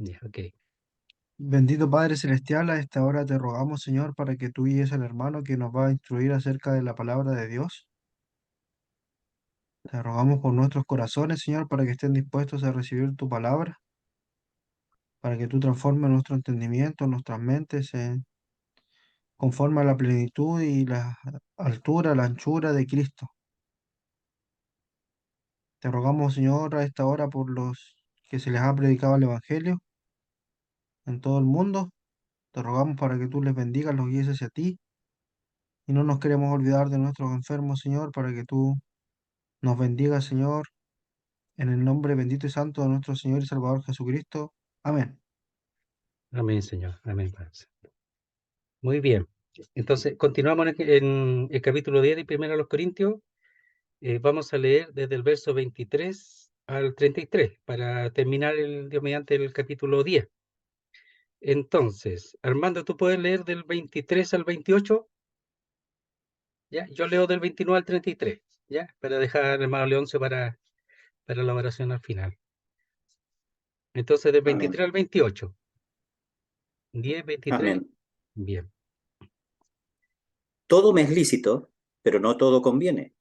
Ya, ok. Bendito Padre Celestial, a esta hora te rogamos, Señor, para que tú guíes al hermano que nos va a instruir acerca de la palabra de Dios. Te rogamos por nuestros corazones, Señor, para que estén dispuestos a recibir tu palabra, para que tú transformes nuestro entendimiento, nuestras mentes, conforme a la plenitud y la altura, la anchura de Cristo. Te rogamos, Señor, a esta hora por los que se les ha predicado el Evangelio en todo el mundo. Te rogamos para que tú les bendigas, los guíes hacia ti. Y no nos queremos olvidar de nuestros enfermos, Señor, para que tú nos bendigas, Señor, en el nombre bendito y santo de nuestro Señor y Salvador Jesucristo. Amén. Amén, Señor. Amén, Padre. Muy bien. Entonces, continuamos en el capítulo 10 de Primero a los Corintios. Vamos a leer desde el verso 23 al 33 para terminar Dios mediante el capítulo 10. Entonces, Armando, ¿tú puedes leer del 23 al 28? ¿Ya? Yo leo del 29 al 33, ¿ya? Para dejar al hermano Leoncio para la oración al final. Entonces, del Amén. 23 al 28. 10, 23. Amén. Bien. Todo me es lícito, pero no todo conviene.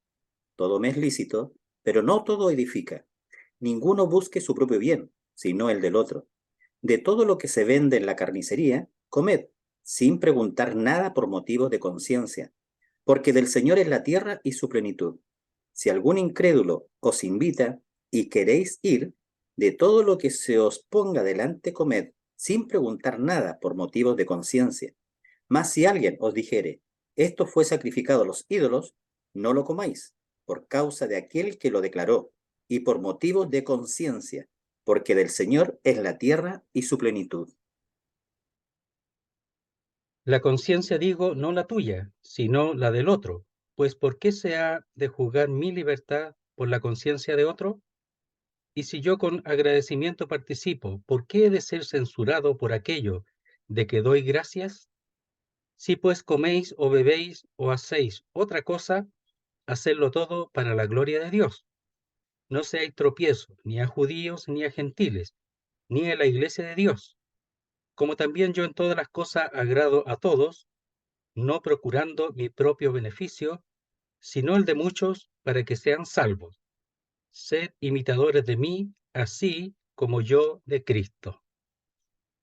Todo me es lícito, pero no todo edifica. Ninguno busque su propio bien, sino el del otro. De todo lo que se vende en la carnicería, comed, sin preguntar nada por motivos de conciencia, porque del Señor es la tierra y su plenitud. Si algún incrédulo os invita y queréis ir, de todo lo que se os ponga delante comed, sin preguntar nada por motivos de conciencia. Mas si alguien os dijere, esto fue sacrificado a los ídolos, no lo comáis, por causa de aquel que lo declaró, y por motivos de conciencia, porque del Señor es la tierra y su plenitud. La conciencia, digo, no la tuya, sino la del otro. Pues ¿por qué se ha de juzgar mi libertad por la conciencia de otro? Y si yo con agradecimiento participo, ¿por qué he de ser censurado por aquello de que doy gracias? Si pues coméis o bebéis o hacéis otra cosa, hacedlo todo para la gloria de Dios. No seáis tropiezo ni a judíos ni a gentiles, ni a la iglesia de Dios. Como también yo en todas las cosas agrado a todos, no procurando mi propio beneficio, sino el de muchos para que sean salvos. Sed imitadores de mí, así como yo de Cristo.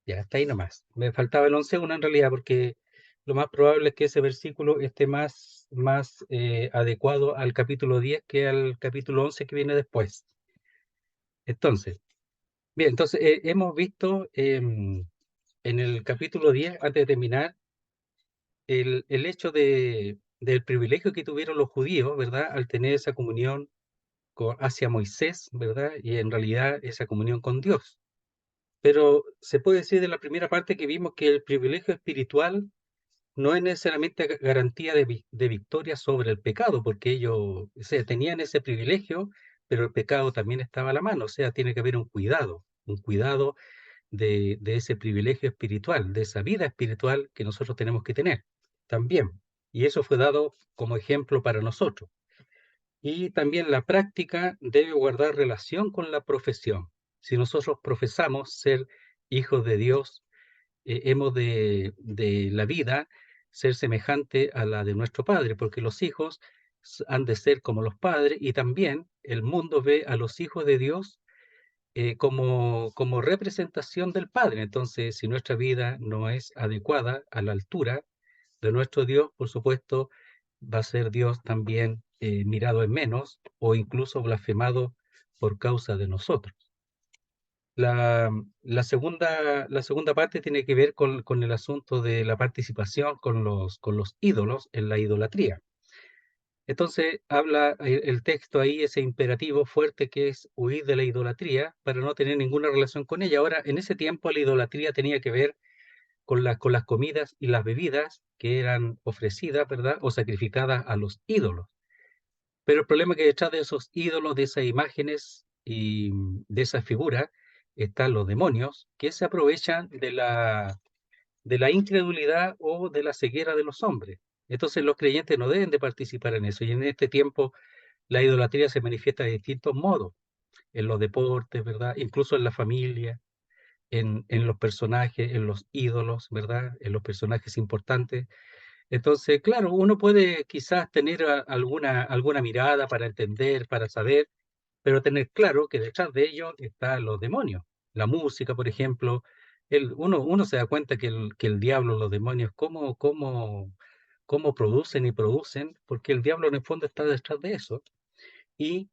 Ya está ahí nomás. Me faltaba el 11.1 en realidad, porque lo más probable es que ese versículo esté más adecuado al capítulo 10 que al capítulo 11 que viene después. Entonces, bien, entonces hemos visto en el capítulo 10, antes de terminar, el hecho del privilegio que tuvieron los judíos, ¿verdad? Al tener esa comunión hacia Moisés, ¿verdad? Y en realidad esa comunión con Dios. Pero se puede decir de la primera parte que vimos que el privilegio espiritual no es necesariamente garantía de victoria sobre el pecado, porque ellos, o sea, tenían ese privilegio, pero el pecado también estaba a la mano, o sea, tiene que haber un cuidado de ese privilegio espiritual, de esa vida espiritual que nosotros tenemos que tener también. Y eso fue dado como ejemplo para nosotros. Y también la práctica debe guardar relación con la profesión. Si nosotros profesamos ser hijos de Dios, hemos de la vida ser semejante a la de nuestro Padre, porque los hijos han de ser como los padres y también el mundo ve a los hijos de Dios como representación del Padre. Entonces, si nuestra vida no es adecuada a la altura de nuestro Dios, por supuesto, va a ser Dios también mirado en menos o incluso blasfemado por causa de nosotros. La segunda parte tiene que ver con el asunto de la participación con los ídolos en la idolatría. Entonces habla el texto ahí, ese imperativo fuerte que es huir de la idolatría para no tener ninguna relación con ella. Ahora, en ese tiempo la idolatría tenía que ver con las comidas y las bebidas que eran ofrecidas, ¿verdad? O sacrificadas a los ídolos. Pero el problema es que detrás de esos ídolos, de esas imágenes y de esas figuras, están los demonios que se aprovechan de la incredulidad o de la ceguera de los hombres. Entonces los creyentes no deben de participar en eso. Y en este tiempo la idolatría se manifiesta de distintos modos, en los deportes, ¿verdad? Incluso en la familia. en los personajes, en los ídolos, ¿verdad? En los personajes importantes. Entonces, claro, uno puede quizás tener alguna mirada para entender, para saber, pero tener claro que detrás de ellos están los demonios. La música, por ejemplo, uno se da cuenta que el diablo, los demonios, cómo producen y producen, porque el diablo en el fondo está detrás de eso y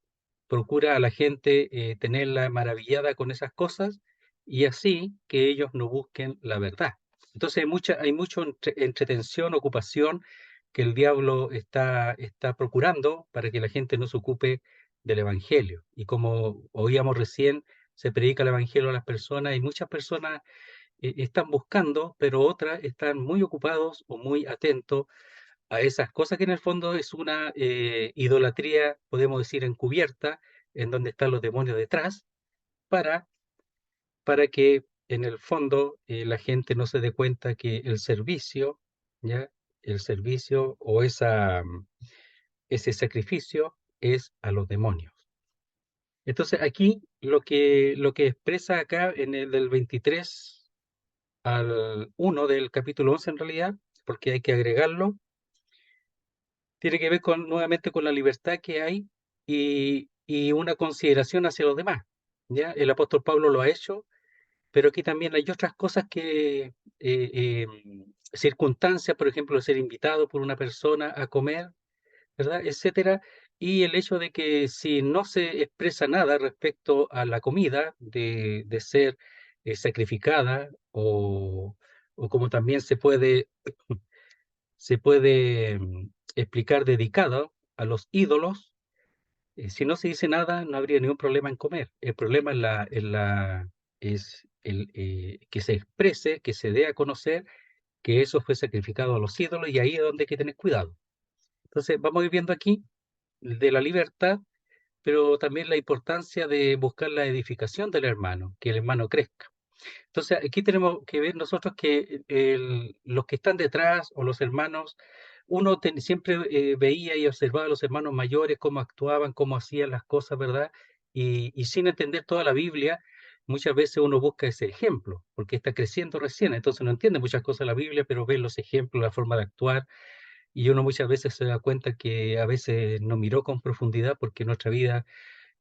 procura a la gente tenerla maravillada con esas cosas y así que ellos no busquen la verdad. Entonces hay mucho entretención, ocupación que el diablo está procurando para que la gente no se ocupe del evangelio. Y como oíamos recién, se predica el evangelio a las personas y muchas personas están buscando, pero otras están muy ocupados o muy atentos a esas cosas que en el fondo es una idolatría, podemos decir, encubierta, en donde están los demonios detrás, para, para que en el fondo la gente no se dé cuenta que el servicio, ¿ya? El servicio o ese sacrificio es a los demonios. Entonces aquí lo que expresa acá en el del 23 al 1 del capítulo 11 en realidad, porque hay que agregarlo, tiene que ver nuevamente con la libertad que hay y una consideración hacia los demás. ¿Ya? El apóstol Pablo lo ha hecho, pero aquí también hay otras cosas circunstancias, por ejemplo, ser invitado por una persona a comer, ¿verdad? Etcétera. Y el hecho de que si no se expresa nada respecto a la comida, de ser sacrificada o como también se puede explicar dedicado a los ídolos. Si no se dice nada, no habría ningún problema en comer. El problema es que se exprese, que se dé a conocer que eso fue sacrificado a los ídolos y ahí es donde hay que tener cuidado. Entonces, vamos a ir viendo aquí de la libertad, pero también la importancia de buscar la edificación del hermano, que el hermano crezca. Entonces, aquí tenemos que ver nosotros que los que están detrás o los hermanos, uno siempre veía y observaba a los hermanos mayores, cómo actuaban, cómo hacían las cosas, ¿verdad? Y sin entender toda la Biblia, muchas veces uno busca ese ejemplo, porque está creciendo recién, entonces no entiende muchas cosas de la Biblia, pero ve los ejemplos, la forma de actuar, y uno muchas veces se da cuenta que a veces no miró con profundidad porque nuestra vida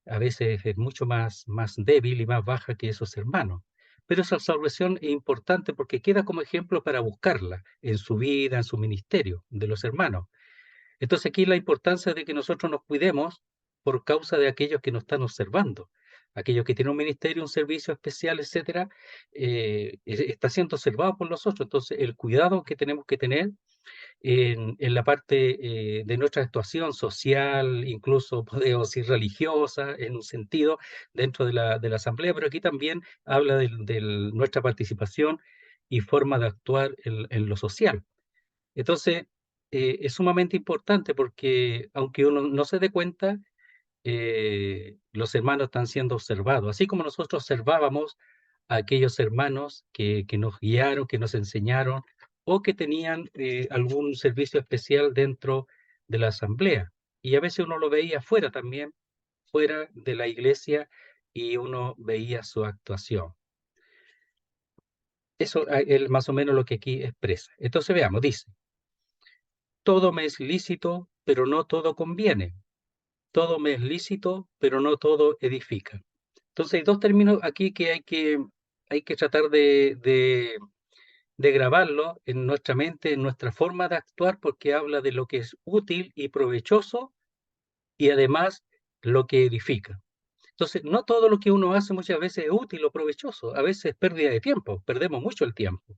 a veces es mucho más débil y más baja que esos hermanos. Pero esa salvación es importante porque queda como ejemplo para buscarla en su vida, en su ministerio, de los hermanos. Entonces aquí la importancia de que nosotros nos cuidemos por causa de aquellos que nos están observando. Aquellos que tienen un ministerio, un servicio especial, etcétera, está siendo observado por nosotros. Entonces, el cuidado que tenemos que tener en la parte de nuestra actuación social, incluso podemos decir religiosa, en un sentido, dentro de la asamblea, pero aquí también habla de nuestra participación y forma de actuar en lo social. Entonces, es sumamente importante porque aunque uno no se dé cuenta, los hermanos están siendo observados, así como nosotros observábamos a aquellos hermanos que nos guiaron, que nos enseñaron o que tenían algún servicio especial dentro de la asamblea. Y a veces uno lo veía fuera también, fuera de la iglesia, y uno veía su actuación. Eso es más o menos lo que aquí expresa. Entonces veamos, dice, todo me es lícito, pero no todo conviene. Todo me es lícito, pero no todo edifica. Entonces hay dos términos aquí que hay que tratar de grabarlo en nuestra mente, en nuestra forma de actuar, porque habla de lo que es útil y provechoso y además lo que edifica. Entonces, no todo lo que uno hace muchas veces es útil o provechoso, a veces es pérdida de tiempo, perdemos mucho el tiempo.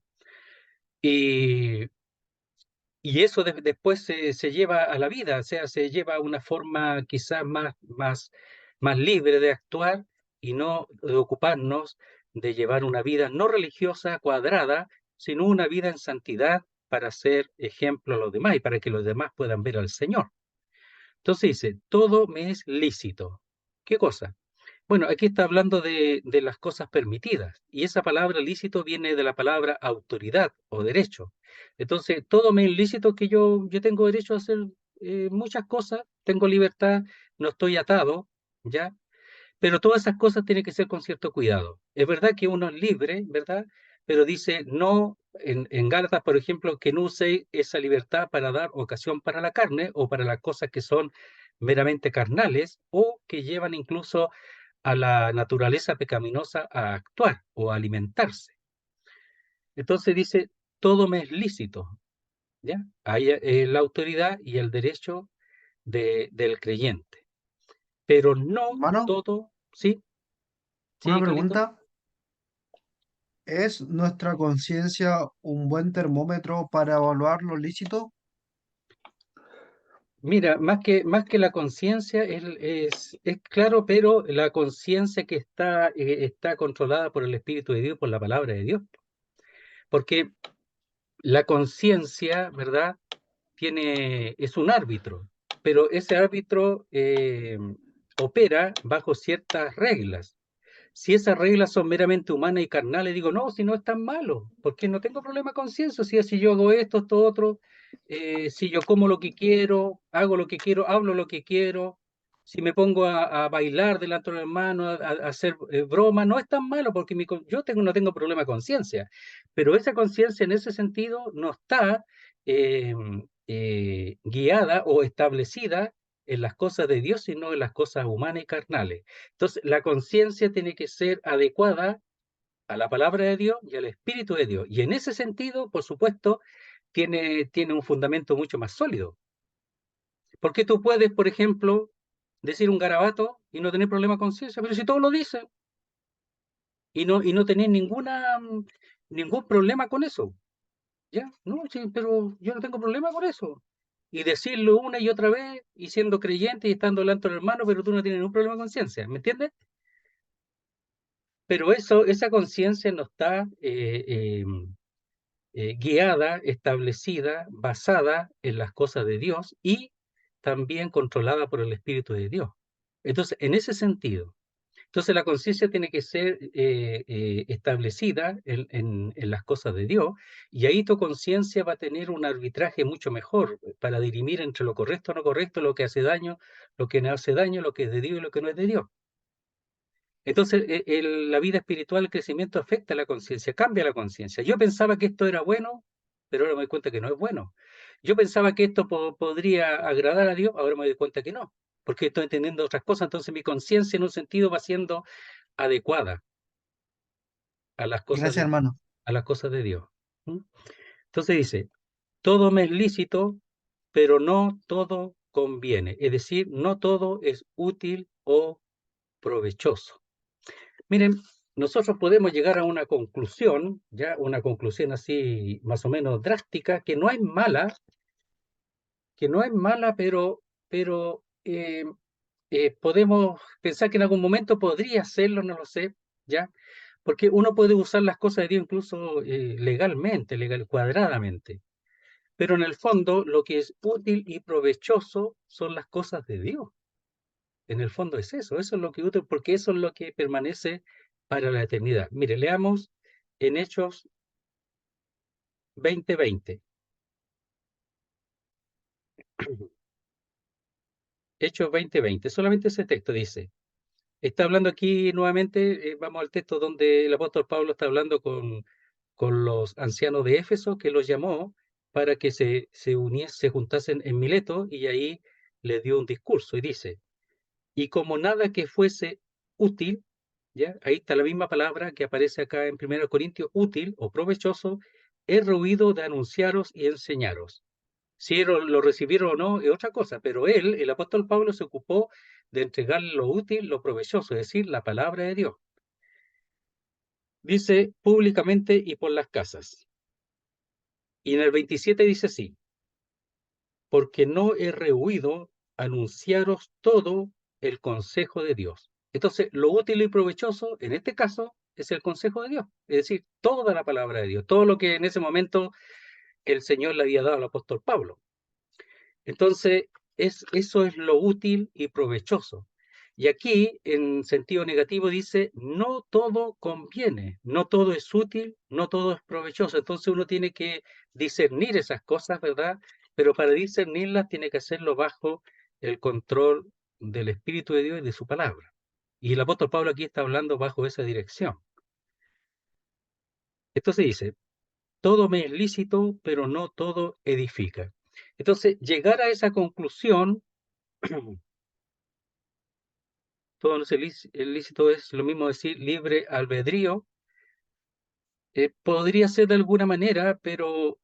Y, y eso después se lleva a la vida, o sea, se lleva a una forma quizás más libre de actuar y no de ocuparnos de llevar una vida no religiosa cuadrada, sino una vida en santidad para ser ejemplo a los demás y para que los demás puedan ver al Señor. Entonces dice, todo me es lícito. ¿Qué cosa? Bueno, aquí está hablando de las cosas permitidas, y esa palabra lícito viene de la palabra autoridad o derecho. Entonces, todo me es lícito, que yo tengo derecho a hacer muchas cosas, tengo libertad, no estoy atado, ¿ya? Pero todas esas cosas tienen que ser con cierto cuidado. Es verdad que uno es libre, ¿verdad? Pero dice, no, en Gálatas, por ejemplo, que no use esa libertad para dar ocasión para la carne o para las cosas que son meramente carnales o que llevan incluso a la naturaleza pecaminosa a actuar o a alimentarse. Entonces dice, todo me es lícito, ¿ya? Hay la autoridad y el derecho del creyente, pero no Hermano, todo, ¿sí? una ¿Sí, Carlito? pregunta. ¿Es nuestra conciencia un buen termómetro para evaluar lo lícito? Mira, más que la conciencia es claro, pero la conciencia que está controlada por el Espíritu de Dios, por la palabra de Dios. Porque la conciencia, ¿verdad? Es un árbitro, pero ese árbitro opera bajo ciertas reglas. Si esas reglas son meramente humanas y carnales, digo, no, si no es tan malo, porque no tengo problema con conciencia, si yo hago esto otro, si yo como lo que quiero, hago lo que quiero, hablo lo que quiero, si me pongo a bailar delante de los hermanos, a hacer broma, no es tan malo, porque no tengo problema de conciencia, pero esa conciencia en ese sentido no está eh, guiada o establecida en las cosas de Dios, sino en las cosas humanas y carnales. Entonces, la conciencia tiene que ser adecuada a la palabra de Dios y al Espíritu de Dios. Y en ese sentido, por supuesto, tiene un fundamento mucho más sólido. Porque tú puedes, por ejemplo, decir un garabato y no tener problema con conciencia, pero si todos lo dicen y no tener ningún problema con eso, ¿ya? No, sí, pero yo no tengo problema con eso. Y decirlo una y otra vez, y siendo creyente y estando delante del hermano, pero tú no tienes ningún problema de conciencia, ¿me entiendes? Pero esa conciencia no está guiada, establecida, basada en las cosas de Dios y también controlada por el Espíritu de Dios. Entonces, en ese sentido, entonces la conciencia tiene que ser establecida en las cosas de Dios y ahí tu conciencia va a tener un arbitraje mucho mejor para dirimir entre lo correcto o no correcto, lo que hace daño, lo que no hace daño, lo que es de Dios y lo que no es de Dios. Entonces, la vida espiritual, el crecimiento afecta a la conciencia, cambia la conciencia. Yo pensaba que esto era bueno, pero ahora me doy cuenta que no es bueno. Yo pensaba que esto podría agradar a Dios, ahora me doy cuenta que no, porque estoy entendiendo otras cosas. Entonces, mi conciencia en un sentido va siendo adecuada a las cosas Gracias, de, hermano. a las cosas de Dios. ¿Mm? Entonces dice, todo me es lícito, pero no todo conviene. Es decir, no todo es útil o provechoso. Miren, nosotros podemos llegar a una conclusión, ya una conclusión así más o menos drástica, que no es mala, pero podemos pensar que en algún momento podría serlo, no lo sé, ya, porque uno puede usar las cosas de Dios incluso legalmente, cuadradamente, pero en el fondo lo que es útil y provechoso son las cosas de Dios. En el fondo es eso es lo que útil, porque eso es lo que permanece para la eternidad. Mire, leamos en Hechos 20:20. Hechos 20:20, solamente ese texto dice, está hablando aquí nuevamente, vamos al texto donde el apóstol Pablo está hablando con los ancianos de Éfeso, que los llamó para que se juntasen en Mileto, y ahí les dio un discurso, y dice, y como nada que fuese útil, ¿ya? Ahí está la misma palabra que aparece acá en 1 Corintios, útil o provechoso, he rehuido de anunciaros y enseñaros. Si lo recibieron o no es otra cosa, pero el apóstol Pablo, se ocupó de entregarle lo útil, lo provechoso, es decir, la palabra de Dios. Dice públicamente y por las casas. Y en el 27 dice así, porque no he rehuido anunciaros todo el consejo de Dios. Entonces, lo útil y provechoso, en este caso, es el consejo de Dios, es decir, toda la palabra de Dios, todo lo que en ese momento el Señor le había dado al apóstol Pablo. Entonces, eso es lo útil y provechoso. Y aquí, en sentido negativo, dice, no todo conviene, no todo es útil, no todo es provechoso. Entonces uno tiene que discernir esas cosas, ¿verdad? Pero para discernirlas tiene que hacerlo bajo el control del Espíritu de Dios y de su palabra. Y el apóstol Pablo aquí está hablando bajo esa dirección. Entonces dice, todo me es lícito, pero no todo edifica. Entonces, llegar a esa conclusión, todo no es lícito, es lo mismo decir libre albedrío, podría ser de alguna manera, pero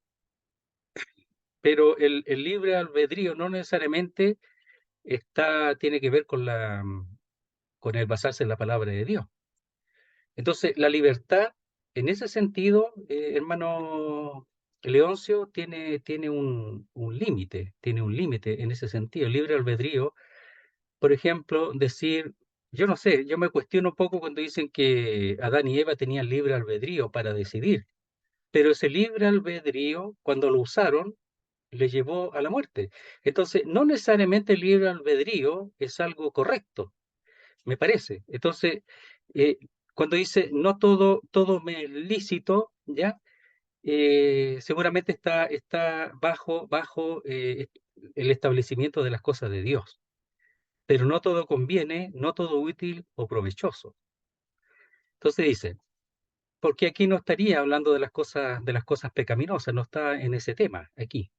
el libre albedrío no necesariamente tiene que ver con el basarse en la palabra de Dios. Entonces, la libertad, en ese sentido, hermano Leoncio, tiene un límite, en ese sentido. El libre albedrío, por ejemplo, decir, yo no sé, yo me cuestiono un poco cuando dicen que Adán y Eva tenían libre albedrío para decidir, pero ese libre albedrío, cuando lo usaron, les llevó a la muerte. Entonces, no necesariamente el libre albedrío es algo correcto, me parece. Entonces, eh, cuando dice no todo me es lícito, ¿ya? Seguramente está bajo el establecimiento de las cosas de Dios. Pero no todo conviene, no todo útil o provechoso. Entonces dice, porque aquí no estaría hablando de las cosas pecaminosas, no está en ese tema aquí.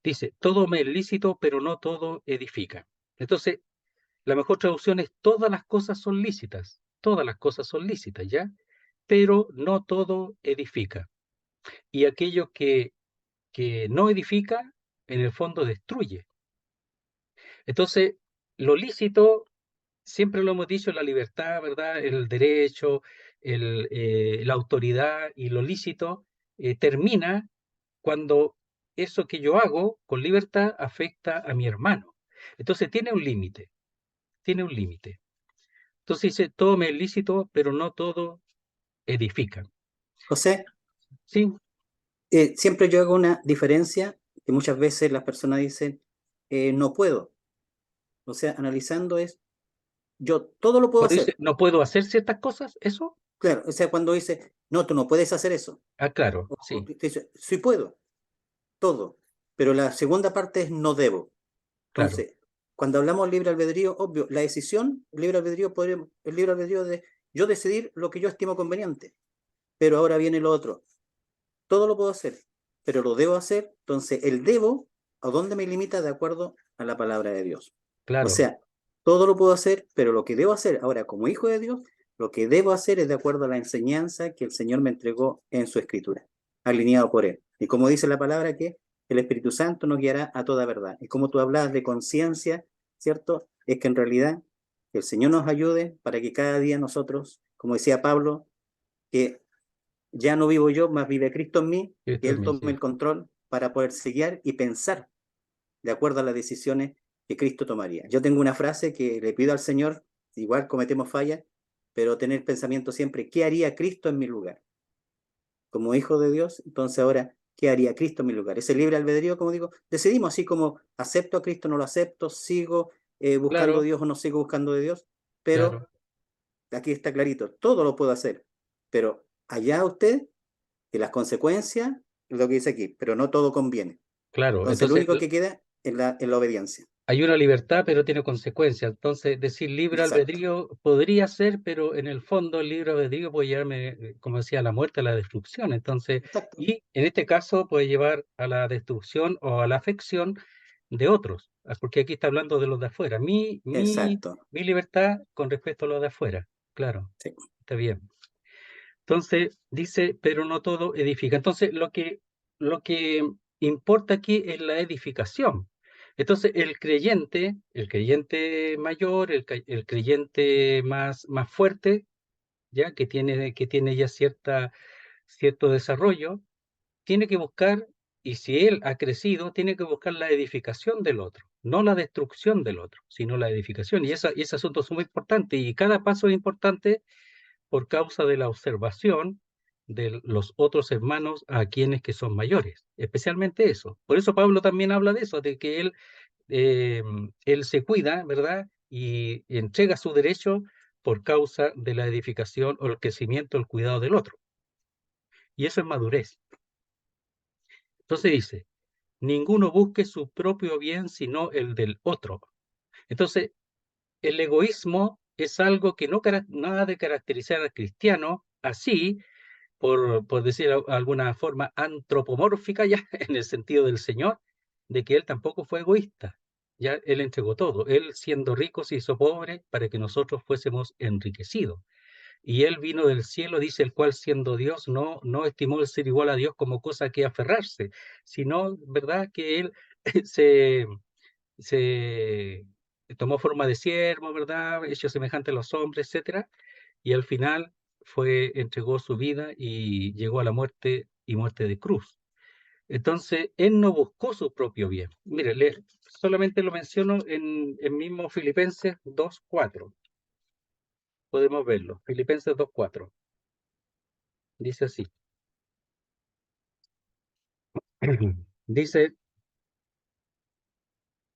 Dice, todo me es lícito, pero no todo edifica. Entonces, la mejor traducción es todas las cosas son lícitas, todas las cosas son lícitas, ¿ya? Pero no todo edifica. Y aquello que no edifica, en el fondo destruye. Entonces, lo lícito, siempre lo hemos dicho, la libertad, ¿verdad? El derecho, la autoridad y lo lícito termina cuando eso que yo hago con libertad afecta a mi hermano. Entonces, tiene un límite, tiene un límite. Entonces dice, todo me es lícito, pero no todo edifica. José, Sí, siempre yo hago una diferencia que muchas veces las personas dicen, no puedo. O sea, analizando es, yo todo lo puedo cuando dice, hacer. no puedo hacer ciertas cosas, ¿eso? Claro, o sea, cuando dice, no, tú no puedes hacer eso. Ah, claro, O sí, te dice, sí puedo, todo. Pero la segunda parte es no debo. claro, Entonces, cuando hablamos libre albedrío, obvio, la decisión, libre albedrío, el libre albedrío de yo decidir lo que yo estimo conveniente. Pero ahora viene lo otro. Todo lo puedo hacer, pero lo debo hacer. Entonces, el debo, ¿a dónde me limita de acuerdo a la palabra de Dios? O claro, sea, todo lo puedo hacer, pero lo que debo hacer ahora como hijo de Dios, lo que debo hacer es de acuerdo a la enseñanza que el Señor me entregó en su escritura, alineado por Él. Y como dice la palabra, que el Espíritu Santo nos guiará a toda verdad. Y como tú hablas de conciencia, ¿cierto? Es que en realidad que el Señor nos ayude para que cada día nosotros, como decía Pablo, que ya no vivo yo, más vive Cristo en mí, que esto es Él mí, tome sí, el control para poder seguir y pensar de acuerdo a las decisiones que Cristo tomaría. Yo tengo una frase que le pido al Señor, igual cometemos fallas, pero tener pensamiento siempre, ¿qué haría Cristo en mi lugar? Como hijo de Dios, entonces ahora, ¿qué haría Cristo en mi lugar? Ese libre albedrío, como digo, decidimos así como acepto a Cristo, no lo acepto, sigo buscando a claro, Dios o no sigo buscando a Dios, pero claro, aquí está clarito, todo lo puedo hacer, pero allá usted, que las consecuencias, es lo que dice aquí, pero no todo conviene. claro. Entonces, lo Entonces, único que queda es la obediencia. hay una libertad, pero tiene consecuencias. Entonces, decir libre Exacto, albedrío podría ser, pero en el fondo el libre albedrío puede llevarme, como decía, a la muerte, a la destrucción. Entonces, exacto, y en este caso puede llevar a la destrucción o a la afección de otros, porque aquí está hablando de los de afuera. exacto. Mi libertad con respecto a los de afuera. Claro, Sí. está bien. Entonces, dice, pero no todo edifica. Entonces, lo que importa aquí es la edificación. Entonces, el creyente mayor, el creyente más fuerte, ya que tiene ya cierto desarrollo, tiene que buscar, y si él ha crecido, tiene que buscar la edificación del otro, no la destrucción del otro, sino la edificación. Y ese asunto es muy importante, y cada paso es importante por causa de la observación de los otros hermanos a quienes que son mayores, especialmente eso. Por eso Pablo también habla de eso, de que él se cuida, ¿verdad? Y entrega su derecho por causa de la edificación o el crecimiento, el cuidado del otro. Y eso es madurez. Entonces dice, ninguno busque su propio bien, sino el del otro. Entonces, el egoísmo es algo que no ha de caracterizar al cristiano así, por decir alguna forma antropomórfica ya, en el sentido del Señor, de que Él tampoco fue egoísta. Ya Él entregó todo. Él, siendo rico, se hizo pobre para que nosotros fuésemos enriquecidos. Y Él vino del cielo, dice, el cual siendo Dios no estimó el ser igual a Dios como cosa que aferrarse, sino, ¿verdad?, que Él se, se tomó forma de siervo, ¿verdad?, hecho semejante a los hombres, etcétera, y al final entregó su vida y llegó a la muerte y muerte de cruz. Entonces, Él no buscó su propio bien. Mire, solamente lo menciono en mismo Filipenses 2:4. Podemos verlo. Filipenses 2:4. Dice así. Dice,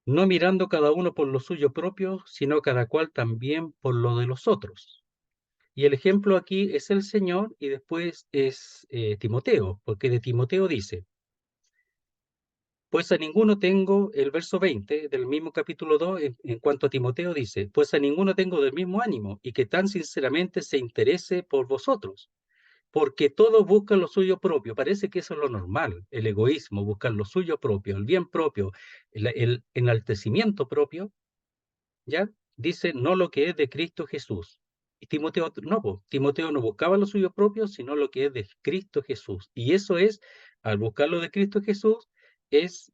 no mirando cada uno por lo suyo propio, sino cada cual también por lo de los otros. Y el ejemplo aquí es el Señor y después es Timoteo, porque de Timoteo dice, pues a ninguno tengo, el verso 20 del mismo capítulo 2, en cuanto a Timoteo dice, pues a ninguno tengo del mismo ánimo y que tan sinceramente se interese por vosotros, porque todos buscan lo suyo propio. Parece que eso es lo normal, el egoísmo, buscar lo suyo propio, el bien propio, el enaltecimiento propio, ¿ya? Dice, no lo que es de Cristo Jesús. Y Timoteo no, Timoteo no buscaba lo suyo propio, sino lo que es de Cristo Jesús. Y eso es, al buscar lo de Cristo Jesús, es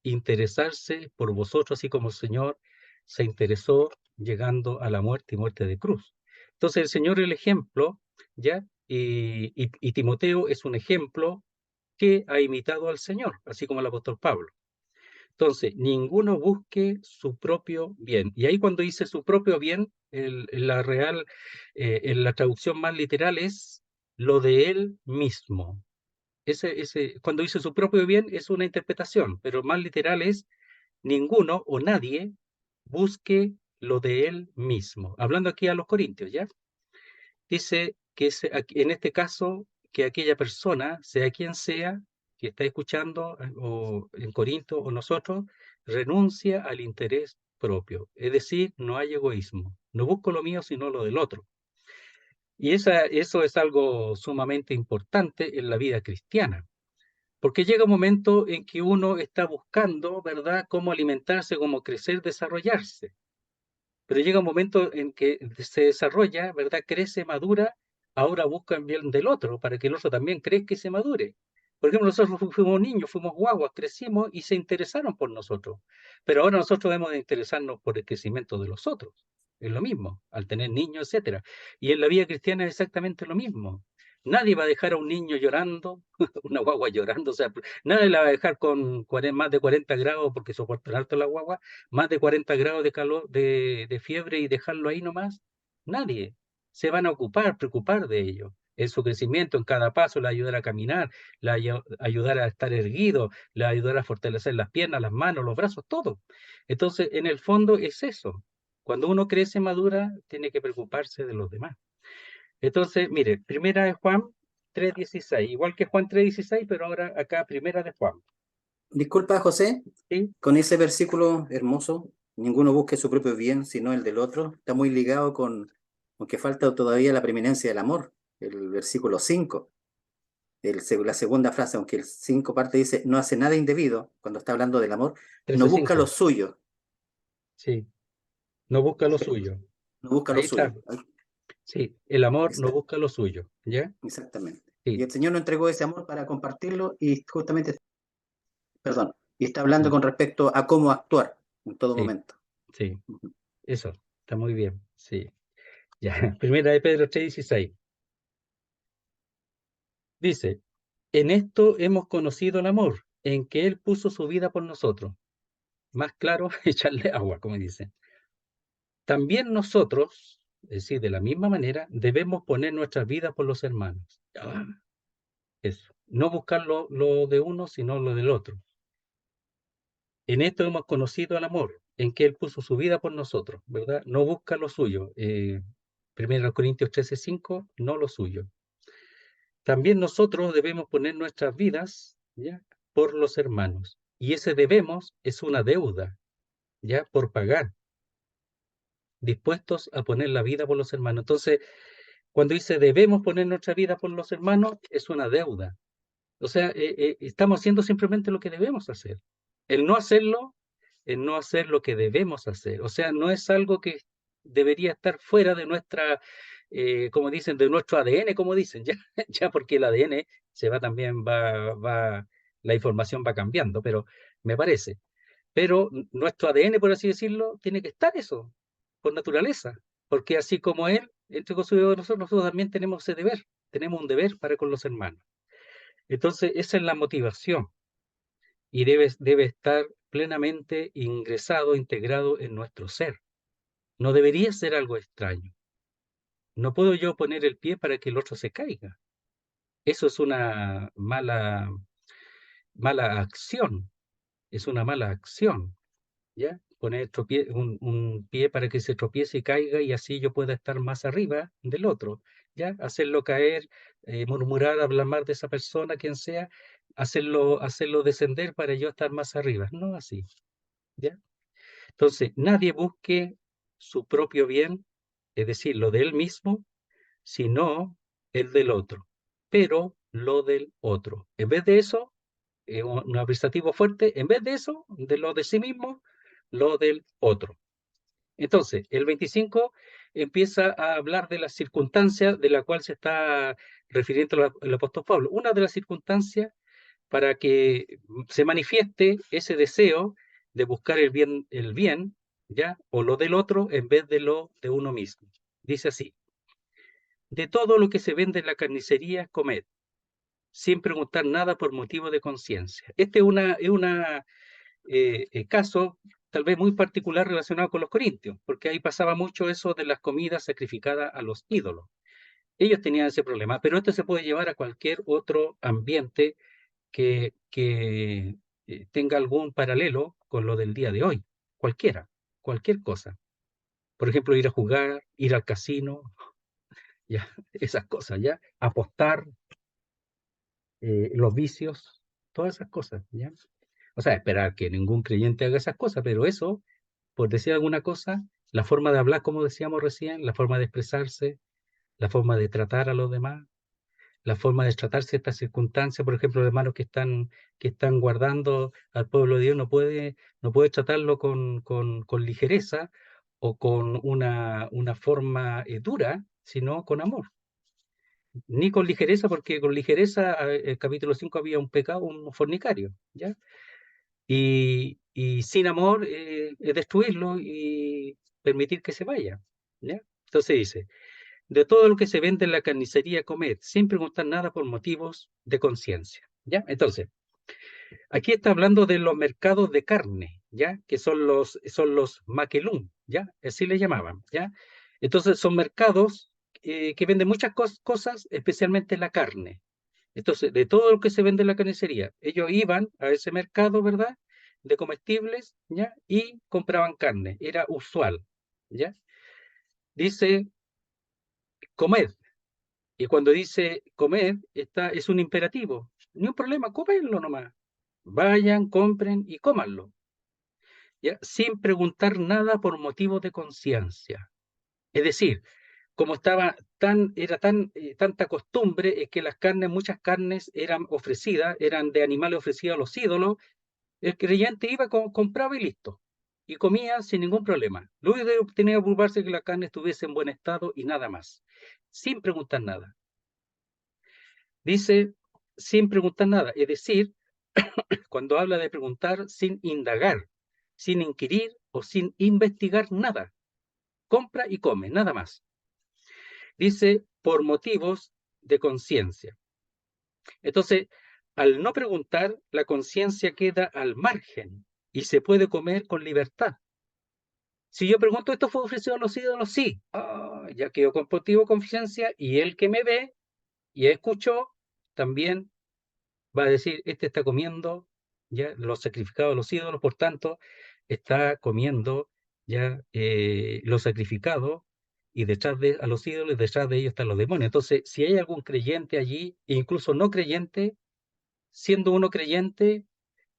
interesarse por vosotros, así como el Señor se interesó llegando a la muerte y muerte de cruz. Entonces el Señor es el ejemplo, ¿ya? Y Timoteo es un ejemplo que ha imitado al Señor, así como el apóstol Pablo. Entonces, ninguno busque su propio bien. Y ahí cuando dice su propio bien, en la traducción más literal es lo de él mismo. Cuando dice su propio bien es una interpretación, pero más literal es ninguno o nadie busque lo de él mismo. Hablando aquí a los corintios, ¿ya? Dice que en este caso, que aquella persona, sea quien sea, que está escuchando, o en Corinto o nosotros, renuncia al interés propio. Es decir, no hay egoísmo. No busco lo mío, sino lo del otro. Y eso es algo sumamente importante en la vida cristiana. Porque llega un momento en que uno está buscando, ¿verdad?, cómo alimentarse, cómo crecer, desarrollarse. Pero llega un momento en que se desarrolla, ¿verdad? Crece, madura, ahora busca el bien del otro para que el otro también crezca y se madure. Por ejemplo, nosotros fuimos niños, fuimos guaguas, crecimos y se interesaron por nosotros. Pero ahora nosotros debemos de interesarnos por el crecimiento de los otros. Es lo mismo, al tener niños, etcétera. Y en la vida cristiana es exactamente lo mismo. Nadie va a dejar a un niño llorando, una guagua llorando, o sea, nadie la va a dejar con más de 40 grados porque soportan alto la guagua, más de 40 grados de calor, de fiebre y dejarlo ahí nomás. Nadie. Se van a preocupar de ello. En su crecimiento, en cada paso, le ayudar a caminar, ayudar a estar erguido, le ayudar a fortalecer las piernas, las manos, los brazos, todo. Entonces, en el fondo es eso. Cuando uno crece, madura, tiene que preocuparse de los demás. Entonces, mire, primera de Juan 3:16, igual que Juan 3:16, pero ahora acá primera de Juan. Disculpa, José, ¿Sí? con ese versículo hermoso, ninguno busque su propio bien, sino el del otro, está muy ligado con que falta todavía la preeminencia del amor, el versículo 5. La segunda frase, aunque el 5 parte dice, no hace nada indebido, cuando está hablando del amor, no busca lo 13:5. suyo. Sí, no busca lo suyo. No busca lo Ahí suyo. está. Sí, el amor no Está, busca lo suyo, ¿ya? exactamente. Y Sí, el Señor nos entregó ese amor para compartirlo y justamente, perdón, y está hablando sí, con respecto a cómo actuar en todo sí, momento. sí. Eso, está muy bien, sí. Ya, primera de Pedro 3:16. Dice, en esto hemos conocido el amor, en que Él puso su vida por nosotros. Más claro, echarle agua, como dicen. También nosotros, es decir, de la misma manera, debemos poner nuestras vidas por los hermanos. Eso. No buscar lo de uno, sino lo del otro. En esto hemos conocido el amor, en que Él puso su vida por nosotros, ¿verdad? No busca lo suyo. 1 Corintios 13:5, no lo suyo. También nosotros debemos poner nuestras vidas, ¿ya?, por los hermanos. Y ese debemos es una deuda, ¿ya?, por pagar. dispuestos a poner la vida por los hermanos. Entonces, cuando dice debemos poner nuestra vida por los hermanos, es una deuda. O sea, estamos haciendo simplemente lo que debemos hacer. El no hacerlo, el no hacer lo que debemos hacer. O sea, no es algo que debería estar fuera de nuestra, como dicen, de nuestro ADN, como dicen, ya, ya porque el ADN se va también, la información va cambiando, pero me parece. Pero nuestro ADN, por así decirlo, tiene que estar eso, por naturaleza, porque así como Él entregó su vida a nosotros, nosotros también tenemos ese deber, tenemos un deber para con los hermanos. Entonces, esa es la motivación y debe estar plenamente ingresado, integrado en nuestro ser. No debería ser algo extraño. No puedo yo poner el pie para que el otro se caiga. Eso es una mala acción, es una mala acción. ¿Ya? Poner un pie para que se tropiece y caiga y así yo pueda estar más arriba del otro, ¿ya? Hacerlo caer, murmurar, hablar mal de esa persona, quien sea, hacerlo descender para yo estar más arriba, no así, ¿ya? Entonces, nadie busque su propio bien, es decir, lo de él mismo, sino el del otro, pero lo del otro. En vez de eso, un apreciativo fuerte, en vez de eso, de lo de sí mismo, lo del otro. Entonces, el 25 empieza a hablar de las circunstancias de la cual se está refiriendo el apóstol Pablo. Una de las circunstancias para que se manifieste ese deseo de buscar el bien, ¿ya? O lo del otro en vez de lo de uno mismo. Dice así: de todo lo que se vende en la carnicería, comed, sin preguntar nada por motivo de conciencia. Este es una caso tal vez muy particular relacionado con los corintios, porque ahí pasaba mucho eso de las comidas sacrificadas a los ídolos. Ellos tenían ese problema, pero esto se puede llevar a cualquier otro ambiente que tenga algún paralelo con lo del día de hoy. Cualquier cosa. Por ejemplo, ir a jugar, ir al casino, ya, esas cosas, ya, apostar, los vicios, todas esas cosas, ya. O sea, esperar que ningún creyente haga esas cosas, pero eso, por decir alguna cosa, la forma de hablar, como decíamos recién, la forma de expresarse, la forma de tratar a los demás, la forma de tratar ciertas circunstancias, por ejemplo, los hermanos que están guardando al pueblo de Dios, no puede tratarlo con ligereza o con una forma dura, sino con amor. Ni con ligereza, porque con ligereza, el capítulo 5 había un pecado, un fornicario, ¿ya? Y sin amor, es destruirlo y permitir que se vaya, ¿ya? Entonces dice: de todo lo que se vende en la carnicería, comed, sin preguntar nada por motivos de conciencia, ¿ya? Entonces, aquí está hablando de los mercados de carne, ¿ya? Que son los maquelum, ¿ya? Así le llamaban, ¿ya? Entonces, son mercados que venden muchas cosas, especialmente la carne. Entonces, de todo lo que se vende en la carnicería, ellos iban a ese mercado, ¿verdad? De comestibles, ¿ya? Y compraban carne, era usual, ¿ya? Dice, comed. Y cuando dice comed, es un imperativo. Ni un problema, comerlo nomás. Vayan, compren y cómanlo, ¿ya? Sin preguntar nada por motivos de conciencia. Es decir, como era tanta costumbre, es que muchas carnes eran ofrecidas, eran de animales ofrecidos a los ídolos. El creyente iba, compraba y listo. Y comía sin ningún problema. Lo único que tenía que preocuparse es que la carne estuviese en buen estado y nada más. Sin preguntar nada. Dice, sin preguntar nada. Es decir, cuando habla de preguntar, sin indagar, sin inquirir o sin investigar nada. Compra y come, nada más. Dice, por motivos de conciencia. Entonces, al no preguntar, la conciencia queda al margen y se puede comer con libertad. Si yo pregunto, ¿esto fue ofrecido a los ídolos? Sí. Ya quedó con motivo de conciencia, y el que me ve y escuchó también va a decir, este está comiendo ya los sacrificados a los ídolos, por tanto, está comiendo ya los sacrificados, y a los ídolos, detrás de ellos están los demonios. Entonces, si hay algún creyente allí, e incluso no creyente, siendo uno creyente,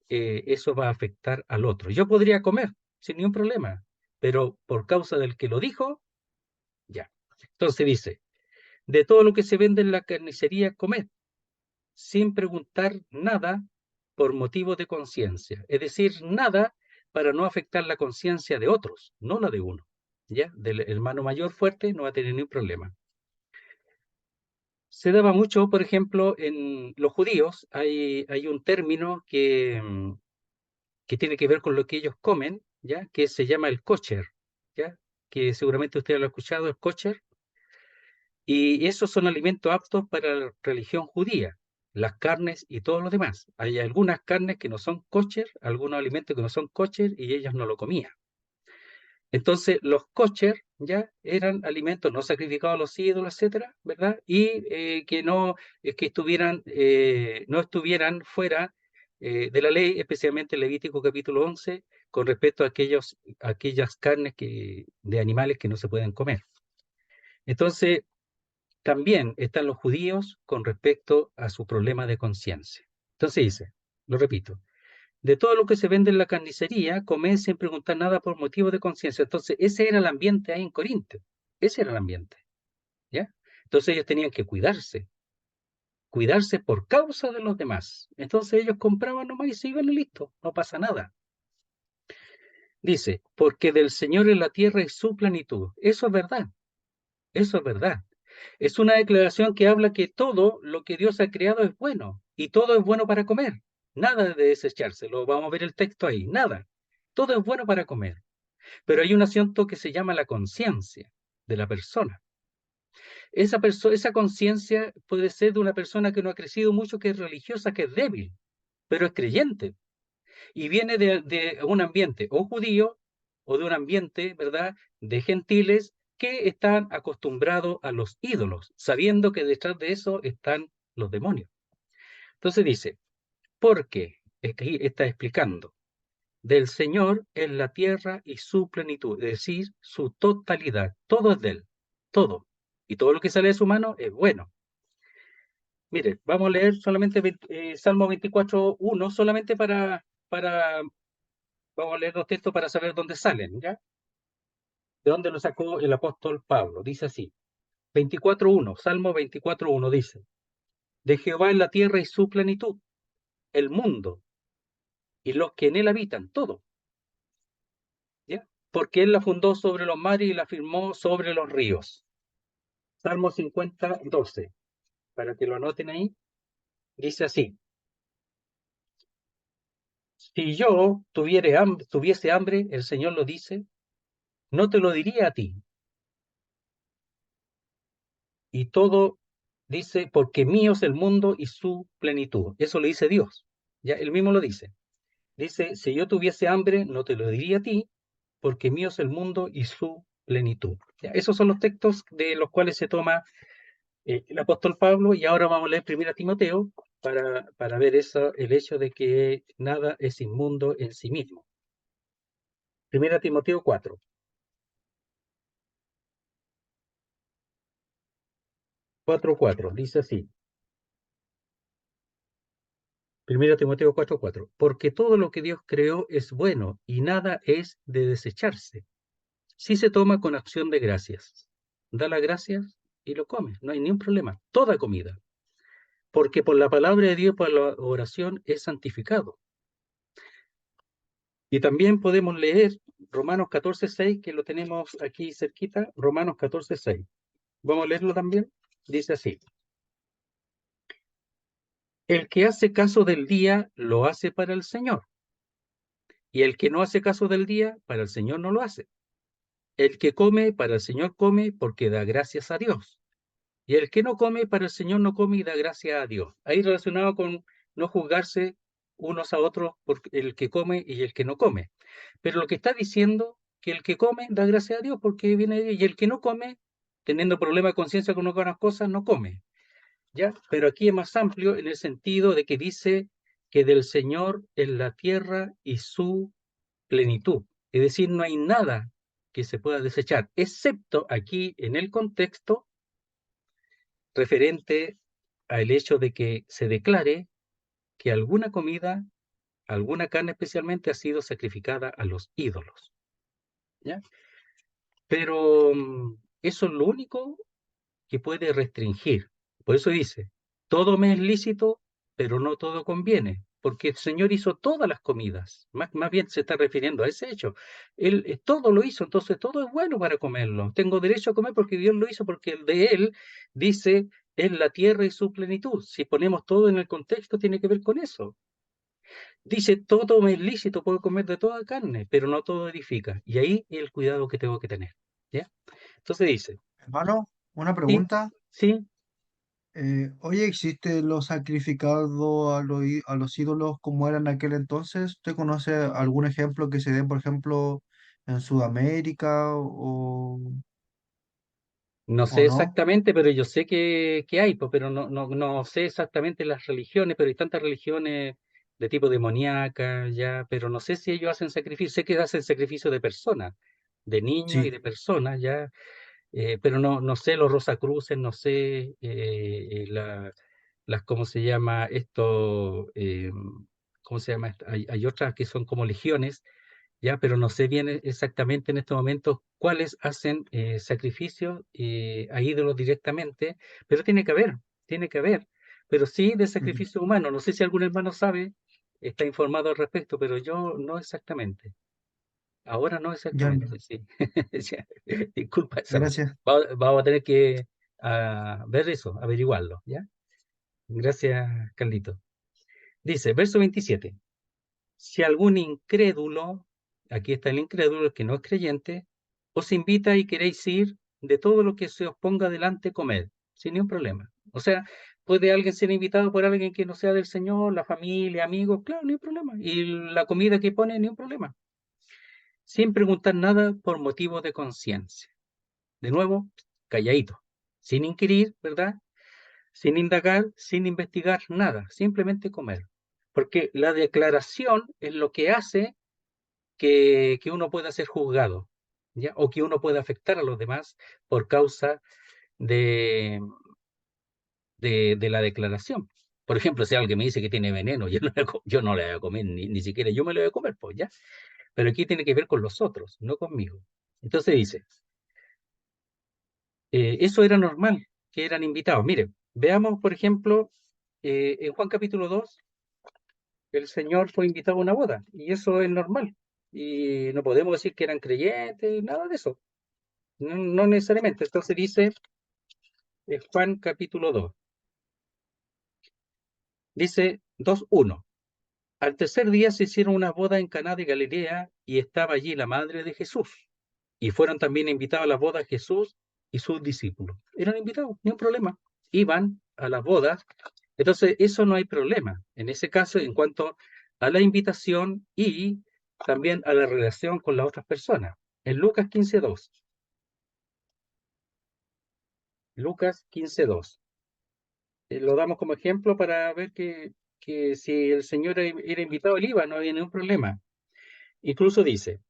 eso va a afectar al otro. Yo podría comer sin ningún problema, pero por causa del que lo dijo, ya. Entonces dice, de todo lo que se vende en la carnicería, comed, sin preguntar nada por motivo de conciencia. Es decir, nada para no afectar la conciencia de otros, no la de uno. ¿Ya? Del hermano mayor fuerte no va a tener ningún problema. Se daba mucho, por ejemplo, en los judíos hay un término que tiene que ver con lo que ellos comen, ¿ya? Que se llama el kosher, ¿ya? Que seguramente usted lo ha escuchado, el kosher. Y esos son alimentos aptos para la religión judía, las carnes y todo lo demás. Hay algunas carnes que no son kosher, algunos alimentos que no son kosher y ellos no lo comían. Entonces, los kosher ya eran alimentos no sacrificados a los ídolos, etcétera, ¿verdad? Y que no no estuvieran fuera de la ley, especialmente Levítico capítulo 11, con respecto a aquellas carnes de animales que no se pueden comer. Entonces, también están los judíos con respecto a su problema de conciencia. Entonces dice, lo repito, de todo lo que se vende en la carnicería, comed sin preguntar nada por motivo de conciencia. Entonces, ese era el ambiente ahí en Corinto. Ese era el ambiente, ¿ya? Entonces ellos tenían que cuidarse por causa de los demás. Entonces ellos compraban nomás y se iban y listo, no pasa nada. Dice, porque del Señor en la tierra es su plenitud. Eso es verdad, eso es verdad. Es una declaración que habla que todo lo que Dios ha creado es bueno y todo es bueno para comer. Nada de desecharse, lo vamos a ver el texto ahí, nada. Todo es bueno para comer. Pero hay un asunto que se llama la conciencia de la persona. Esa conciencia puede ser de una persona que no ha crecido mucho, que es religiosa, que es débil, pero es creyente. Y viene de un ambiente o judío o de un ambiente, ¿verdad?, de gentiles que están acostumbrados a los ídolos, sabiendo que detrás de eso están los demonios. Entonces dice, ¿por qué? Aquí está explicando. Del Señor es la tierra y su plenitud, es decir, su totalidad. Todo es de Él, todo. Y todo lo que sale de su mano es bueno. Mire, vamos a leer solamente Salmo 24:1, solamente vamos a leer los textos para saber dónde salen, ¿ya? ¿De dónde lo sacó el apóstol Pablo? Dice así, 24:1, Salmo 24:1 dice, de Jehová es la tierra y su plenitud, el mundo y los que en él habitan, todo, ¿ya? Porque él la fundó sobre los mares y la firmó sobre los ríos. Salmo 50:12, para que lo anoten ahí, dice así, si yo tuviese hambre, el Señor lo dice, no te lo diría a ti. Y todo dice, porque mío es el mundo y su plenitud. Eso lo dice Dios. Ya él mismo lo dice. Dice, si yo tuviese hambre, no te lo diría a ti, porque mío es el mundo y su plenitud. Ya, esos son los textos de los cuales se toma el apóstol Pablo, y ahora vamos a leer 1 Timoteo para ver el hecho de que nada es inmundo en sí mismo. 1 Timoteo 4:4, dice así. 1 Timoteo 4:4, porque todo lo que Dios creó es bueno y nada es de desecharse, si se toma con acción de gracias. Da las gracias y lo comes, no hay ningún problema, toda comida. Porque por la palabra de Dios, por la oración, es santificado. Y también podemos leer Romanos 14:6, que lo tenemos aquí cerquita, Romanos 14:6. Vamos a leerlo también. Dice así. El que hace caso del día, lo hace para el Señor. Y el que no hace caso del día, para el Señor no lo hace. El que come, para el Señor come, porque da gracias a Dios. Y el que no come, para el Señor no come y da gracias a Dios. Ahí relacionado con no juzgarse unos a otros por el que come y el que no come. Pero lo que está diciendo, que el que come da gracias a Dios porque viene de Dios, y el que no come, teniendo problema de conciencia con algunas cosas, no come. ¿Ya? Pero aquí es más amplio en el sentido de que dice que del Señor es la tierra y su plenitud. Es decir, no hay nada que se pueda desechar, excepto aquí en el contexto referente al hecho de que se declare que alguna comida, alguna carne especialmente, ha sido sacrificada a los ídolos. ¿ya? Pero eso es lo único que puede restringir. Por eso dice, todo me es lícito, pero no todo conviene, porque el Señor hizo todas las comidas, más bien se está refiriendo a ese hecho. Él todo lo hizo, entonces todo es bueno para comerlo. Tengo derecho a comer porque Dios lo hizo, porque el de Él dice, es la tierra y su plenitud. Si ponemos todo en el contexto, tiene que ver con eso. Dice, todo me es lícito, puedo comer de toda carne, pero no todo edifica. Y ahí es el cuidado que tengo que tener. ¿Ya? Entonces dice, Hermano, una sí, pregunta. sí, Oye, ¿existe lo sacrificado a los ídolos como eran en aquel entonces? ¿Usted conoce algún ejemplo que se dé, por ejemplo, en Sudamérica no o sé no? exactamente, pero yo sé que hay, pues, pero no sé exactamente las religiones, pero hay tantas religiones de tipo demoníaca, ya, pero no sé si ellos hacen sacrificio, sé que hacen sacrificio de personas, de niños y Sí. de personas, ya, pero no sé los Rosacruces, no sé las, ¿cómo se llama esto? ¿Cómo se llama esto? Hay otras que son como legiones, ya, pero no sé bien exactamente en estos momentos cuáles hacen sacrificios a ídolos directamente, pero tiene que haber, pero sí de Ujú. sacrificio humano. No sé si algún hermano sabe, está informado al respecto, pero yo no exactamente. Ahora no Ya, exactamente, hermano. sí. Ya, disculpa esa. Gracias. Vamos a tener que ver eso, averiguarlo, ¿ya? Gracias, Carlito. Dice, verso 27. Si algún incrédulo, aquí está el incrédulo, el que no es creyente, os invita y queréis ir, de todo lo que se os ponga delante, comed, sin ningún problema. O sea, puede alguien ser invitado por alguien que no sea del Señor, la familia, amigos, claro, ni un problema. Y la comida que pone, ni un problema. Sin preguntar nada por motivos de conciencia. De nuevo, calladito, sin inquirir, ¿verdad? Sin indagar, sin investigar nada, simplemente comer. Porque la declaración es lo que hace que uno pueda ser juzgado, ¿ya? O que uno pueda afectar a los demás por causa de, de la declaración. Por ejemplo, si alguien me dice que tiene veneno, yo no le voy a comer, ni siquiera yo me lo voy a comer, pues ya. Pero aquí tiene que ver con los otros, no conmigo. Entonces dice, eso era normal, que eran invitados. Mire, veamos, por ejemplo, en Juan capítulo 2 el Señor fue invitado a una boda, y eso es normal. Y no podemos decir que eran creyentes, nada de eso. No necesariamente. Entonces dice Juan capítulo 2. Dice 2:1. Al tercer día se hicieron una boda en Caná de Galilea y estaba allí la madre de Jesús. Y fueron también invitados a la boda Jesús y sus discípulos. Eran invitados, ni un problema. Iban a las bodas. Entonces, eso no hay problema. En ese caso, en cuanto a la invitación y también a la relación con las otras personas. En Lucas 15:2. Lucas 15:2. Lo damos como ejemplo para ver que si el Señor era invitado, él iba, no había ningún problema. Incluso dice,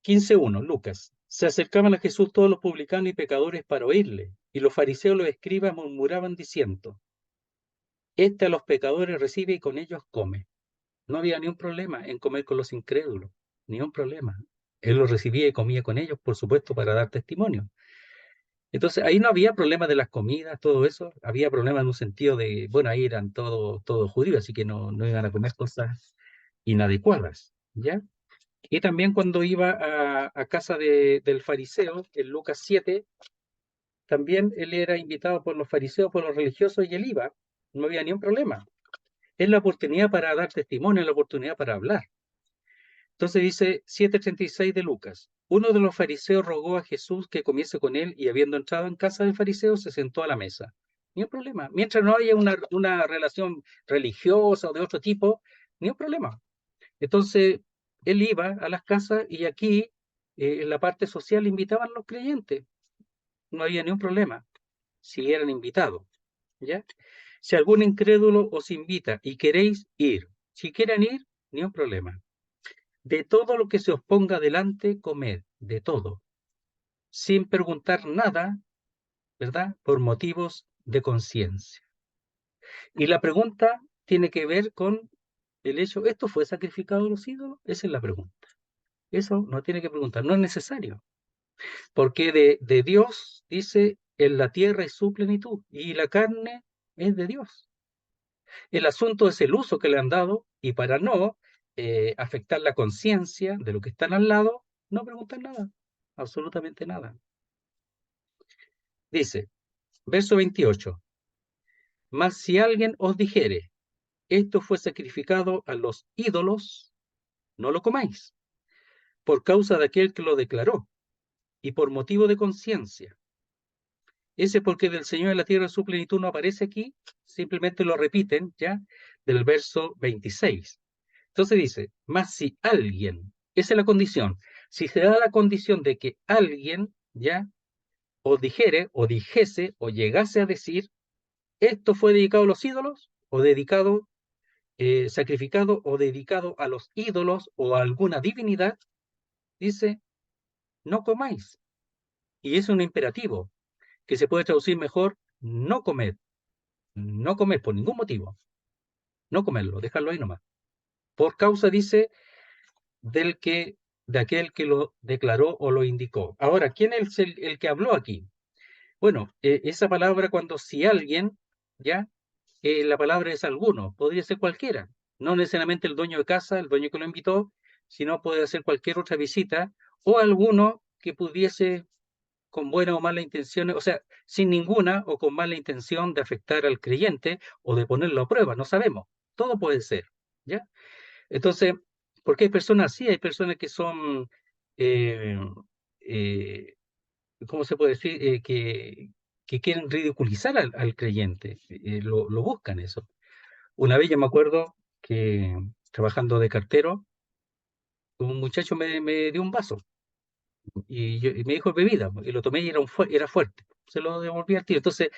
15:1, Lucas, se acercaban a Jesús todos los publicanos y pecadores para oírle, y los fariseos y los escribas murmuraban diciendo, este a los pecadores recibe y con ellos come. No había ni un problema en comer con los incrédulos, ni un problema. Él los recibía y comía con ellos, por supuesto, para dar testimonio. Entonces, ahí no había problema de las comidas, todo eso. Había problema en un sentido de, bueno, ahí eran todos judíos, así que no iban a comer cosas inadecuadas, ¿ya? Y también cuando iba a casa del fariseo, en Lucas 7, también él era invitado por los fariseos, por los religiosos, y él iba. No había ni un problema. Es la oportunidad para dar testimonio, es la oportunidad para hablar. Entonces dice 7:36 de Lucas. Uno de los fariseos rogó a Jesús que comiese con él y habiendo entrado en casa del fariseo se sentó a la mesa. Ni un problema. Mientras no haya una relación religiosa o de otro tipo, ni un problema. Entonces él iba a las casas y aquí en la parte social invitaban a los creyentes. No había ni un problema si eran invitados. ¿Ya? Si algún incrédulo os invita y queréis ir, si quieren ir, ni un problema. De todo lo que se os ponga delante, comed, de todo, sin preguntar nada, ¿verdad? Por motivos de conciencia. Y la pregunta tiene que ver con el hecho, ¿esto fue sacrificado a los ídolos? Esa es la pregunta. Eso no tiene que preguntar, no es necesario. Porque de Dios, dice, en la tierra es su plenitud, y la carne es de Dios. El asunto es el uso que le han dado, y para no afectar la conciencia de lo que están al lado, no preguntan nada, absolutamente nada. Dice, verso 28, mas si alguien os dijere, esto fue sacrificado a los ídolos, no lo comáis, por causa de aquel que lo declaró, y por motivo de conciencia. Ese porque del Señor en la tierra su plenitud no aparece aquí, simplemente lo repiten, ¿ya? Del verso 26. Entonces dice, más si alguien, esa es la condición, si se da la condición de que alguien, ¿ya? O dijere, o dijese, o llegase a decir, esto fue dedicado a los ídolos, o dedicado, sacrificado, o dedicado a los ídolos, o a alguna divinidad, dice, no comáis. Y es un imperativo, que se puede traducir mejor, no comed. No comer por ningún motivo. No comerlo, dejarlo ahí nomás. Por causa, dice, de aquel que lo declaró o lo indicó. Ahora, ¿quién es el que habló aquí? Bueno, esa palabra cuando si alguien, ¿ya? La palabra es alguno, podría ser cualquiera. No necesariamente el dueño de casa, el dueño que lo invitó, sino puede ser cualquier otra visita o alguno que pudiese con buena o mala intención, o sea, sin ninguna o con mala intención de afectar al creyente o de ponerlo a prueba, no sabemos. Todo puede ser, ¿ya? Entonces, porque hay personas así, hay personas que son, eh, eh, ¿cómo se puede decir? Que quieren ridiculizar al creyente, lo buscan eso. Una vez yo me acuerdo que trabajando de cartero, un muchacho me dio un vaso y me dijo bebida, y lo tomé y era fuerte. Se lo devolví al tío. Entonces,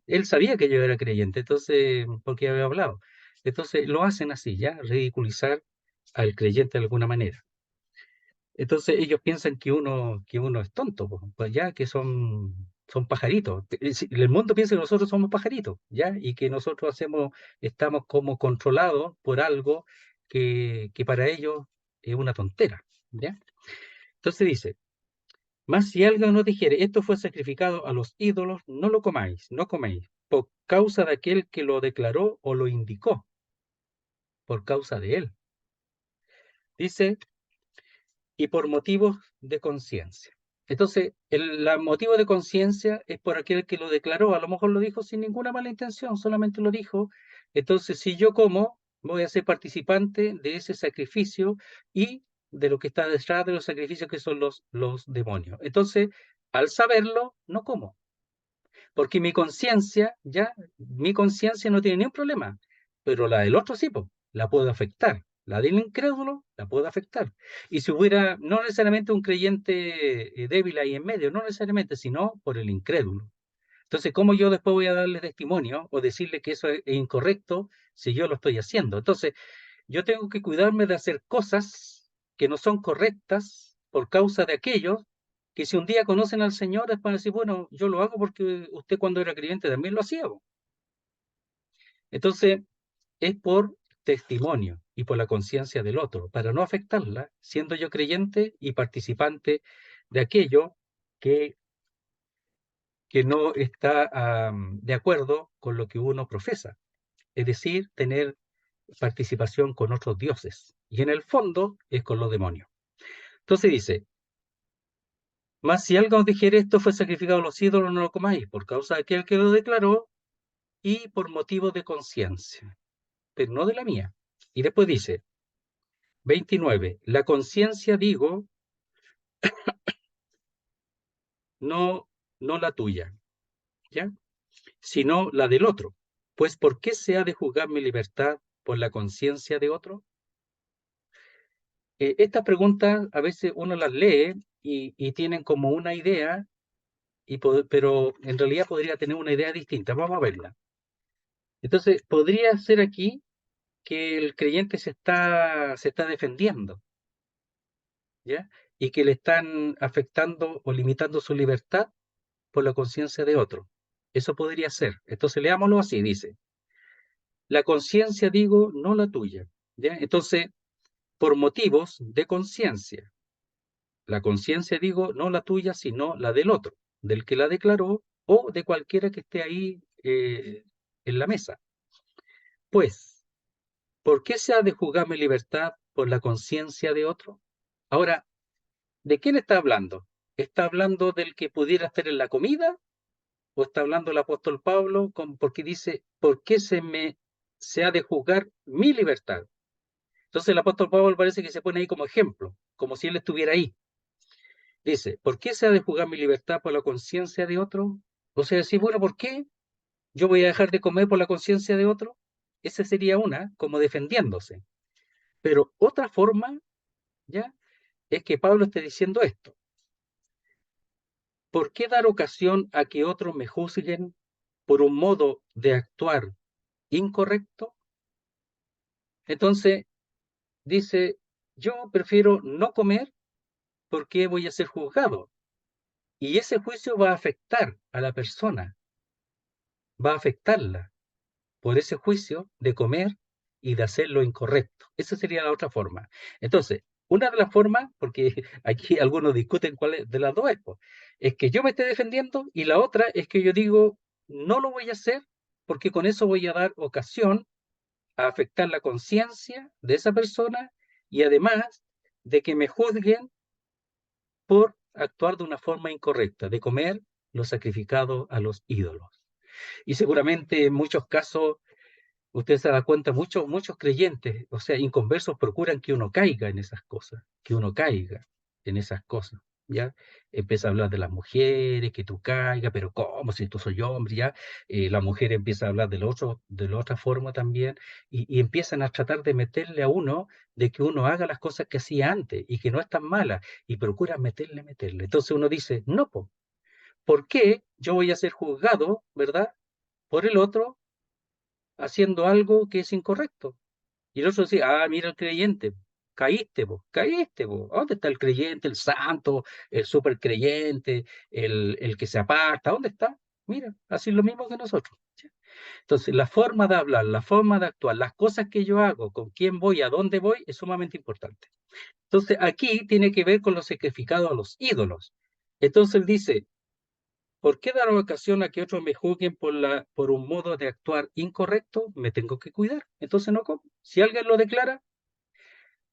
él sabía que yo era creyente, entonces, porque había hablado. Entonces, lo hacen así, ¿ya? Ridiculizar al creyente de alguna manera. Entonces, ellos piensan que uno es tonto, pues ya que son pajaritos. El mundo piensa que nosotros somos pajaritos, ¿ya? Y que nosotros estamos como controlados por algo que para ellos es una tontera, ¿ya? Entonces dice, mas si alguien nos dijere, esto fue sacrificado a los ídolos, no lo comáis, no coméis, por causa de aquel que lo declaró o lo indicó, por causa de él. Dice, y por motivos de conciencia. Entonces, el motivo de conciencia es por aquel que lo declaró, a lo mejor lo dijo sin ninguna mala intención, solamente lo dijo. Entonces, si yo como, voy a ser participante de ese sacrificio y de lo que está detrás de los sacrificios que son los demonios. Entonces, al saberlo, no como. Porque mi conciencia no tiene ningún problema, pero la del otro sí, po, la puede afectar. La del incrédulo la puede afectar. Y si hubiera, no necesariamente un creyente débil ahí en medio, no necesariamente, sino por el incrédulo. Entonces, ¿cómo yo después voy a darle testimonio o decirle que eso es incorrecto si yo lo estoy haciendo? Entonces, yo tengo que cuidarme de hacer cosas que no son correctas por causa de aquellos que si un día conocen al Señor es para decir, bueno, yo lo hago porque usted cuando era creyente también lo hacía. Entonces, es por testimonio y por la conciencia del otro, para no afectarla, siendo yo creyente y participante de aquello que, que no está de acuerdo con lo que uno profesa. Es decir, tener participación con otros dioses. Y en el fondo es con los demonios. Entonces dice, mas si algo os dijere esto fue sacrificado a los ídolos, no lo comáis, por causa de aquel que lo declaró y por motivo de conciencia, pero no de la mía. Y después dice, 29, la conciencia digo, no, no la tuya, ¿ya? Sino la del otro. Pues ¿por qué se ha de juzgar mi libertad por la conciencia de otro? Estas preguntas a veces uno las lee y tienen como una idea, pero en realidad podría tener una idea distinta. Vamos a verla. Entonces, podría ser aquí que el creyente se está defendiendo, ¿ya? Y que le están afectando o limitando su libertad por la conciencia de otro. Eso podría ser. Entonces, leámoslo así, dice. La conciencia, digo, no la tuya, ¿ya? Entonces, por motivos de conciencia. La conciencia, digo, no la tuya, sino la del otro, del que la declaró o de cualquiera que esté ahí en la mesa. Pues, ¿por qué se ha de juzgar mi libertad por la conciencia de otro? Ahora, ¿de quién está hablando? ¿Está hablando del que pudiera estar en la comida? ¿O está hablando el apóstol Pablo porque dice, ¿por qué se ha de juzgar mi libertad? Entonces el apóstol Pablo parece que se pone ahí como ejemplo, como si él estuviera ahí. Dice, ¿por qué se ha de juzgar mi libertad por la conciencia de otro? O sea, sí, bueno, ¿por qué yo voy a dejar de comer por la conciencia de otro? Esa sería una, como defendiéndose. Pero otra forma, ¿ya? Es que Pablo esté diciendo esto. ¿Por qué dar ocasión a que otros me juzguen por un modo de actuar incorrecto? Entonces, dice, yo prefiero no comer porque voy a ser juzgado. Y ese juicio va a afectar a la persona, va a afectarla por ese juicio de comer y de hacer lo incorrecto. Esa sería la otra forma. Entonces, una de las formas, porque aquí algunos discuten cuál es de las dos, es que yo me esté defendiendo y la otra es que yo digo, no lo voy a hacer porque con eso voy a dar ocasión a afectar la conciencia de esa persona y además de que me juzguen por actuar de una forma incorrecta, de comer lo sacrificado a los ídolos. Y seguramente en muchos casos, usted se da cuenta, muchos creyentes, o sea, inconversos, procuran que uno caiga en esas cosas, que uno caiga en esas cosas. ¿Ya? Empieza a hablar de las mujeres, que tú caigas, pero ¿cómo? Si tú soy hombre, ¿ya? La mujer empieza a hablar de la otra forma también, y empiezan a tratar de meterle a uno de que uno haga las cosas que hacía antes y que no es tan mala, y procuran meterle. Entonces uno dice, no, ¿por qué yo voy a ser juzgado, verdad? Por el otro haciendo algo que es incorrecto. Y el otro decía, mira el creyente, caíste, vos. ¿Dónde está el creyente, el santo, el super creyente, el que se aparta? ¿Dónde está? Mira, así es lo mismo que nosotros. Entonces, la forma de hablar, la forma de actuar, las cosas que yo hago, con quién voy, a dónde voy, es sumamente importante. Entonces, aquí tiene que ver con los sacrificados a los ídolos. Entonces, él dice, ¿por qué dar ocasión a que otros me juzguen por un modo de actuar incorrecto? Me tengo que cuidar. Entonces no como. Si alguien lo declara,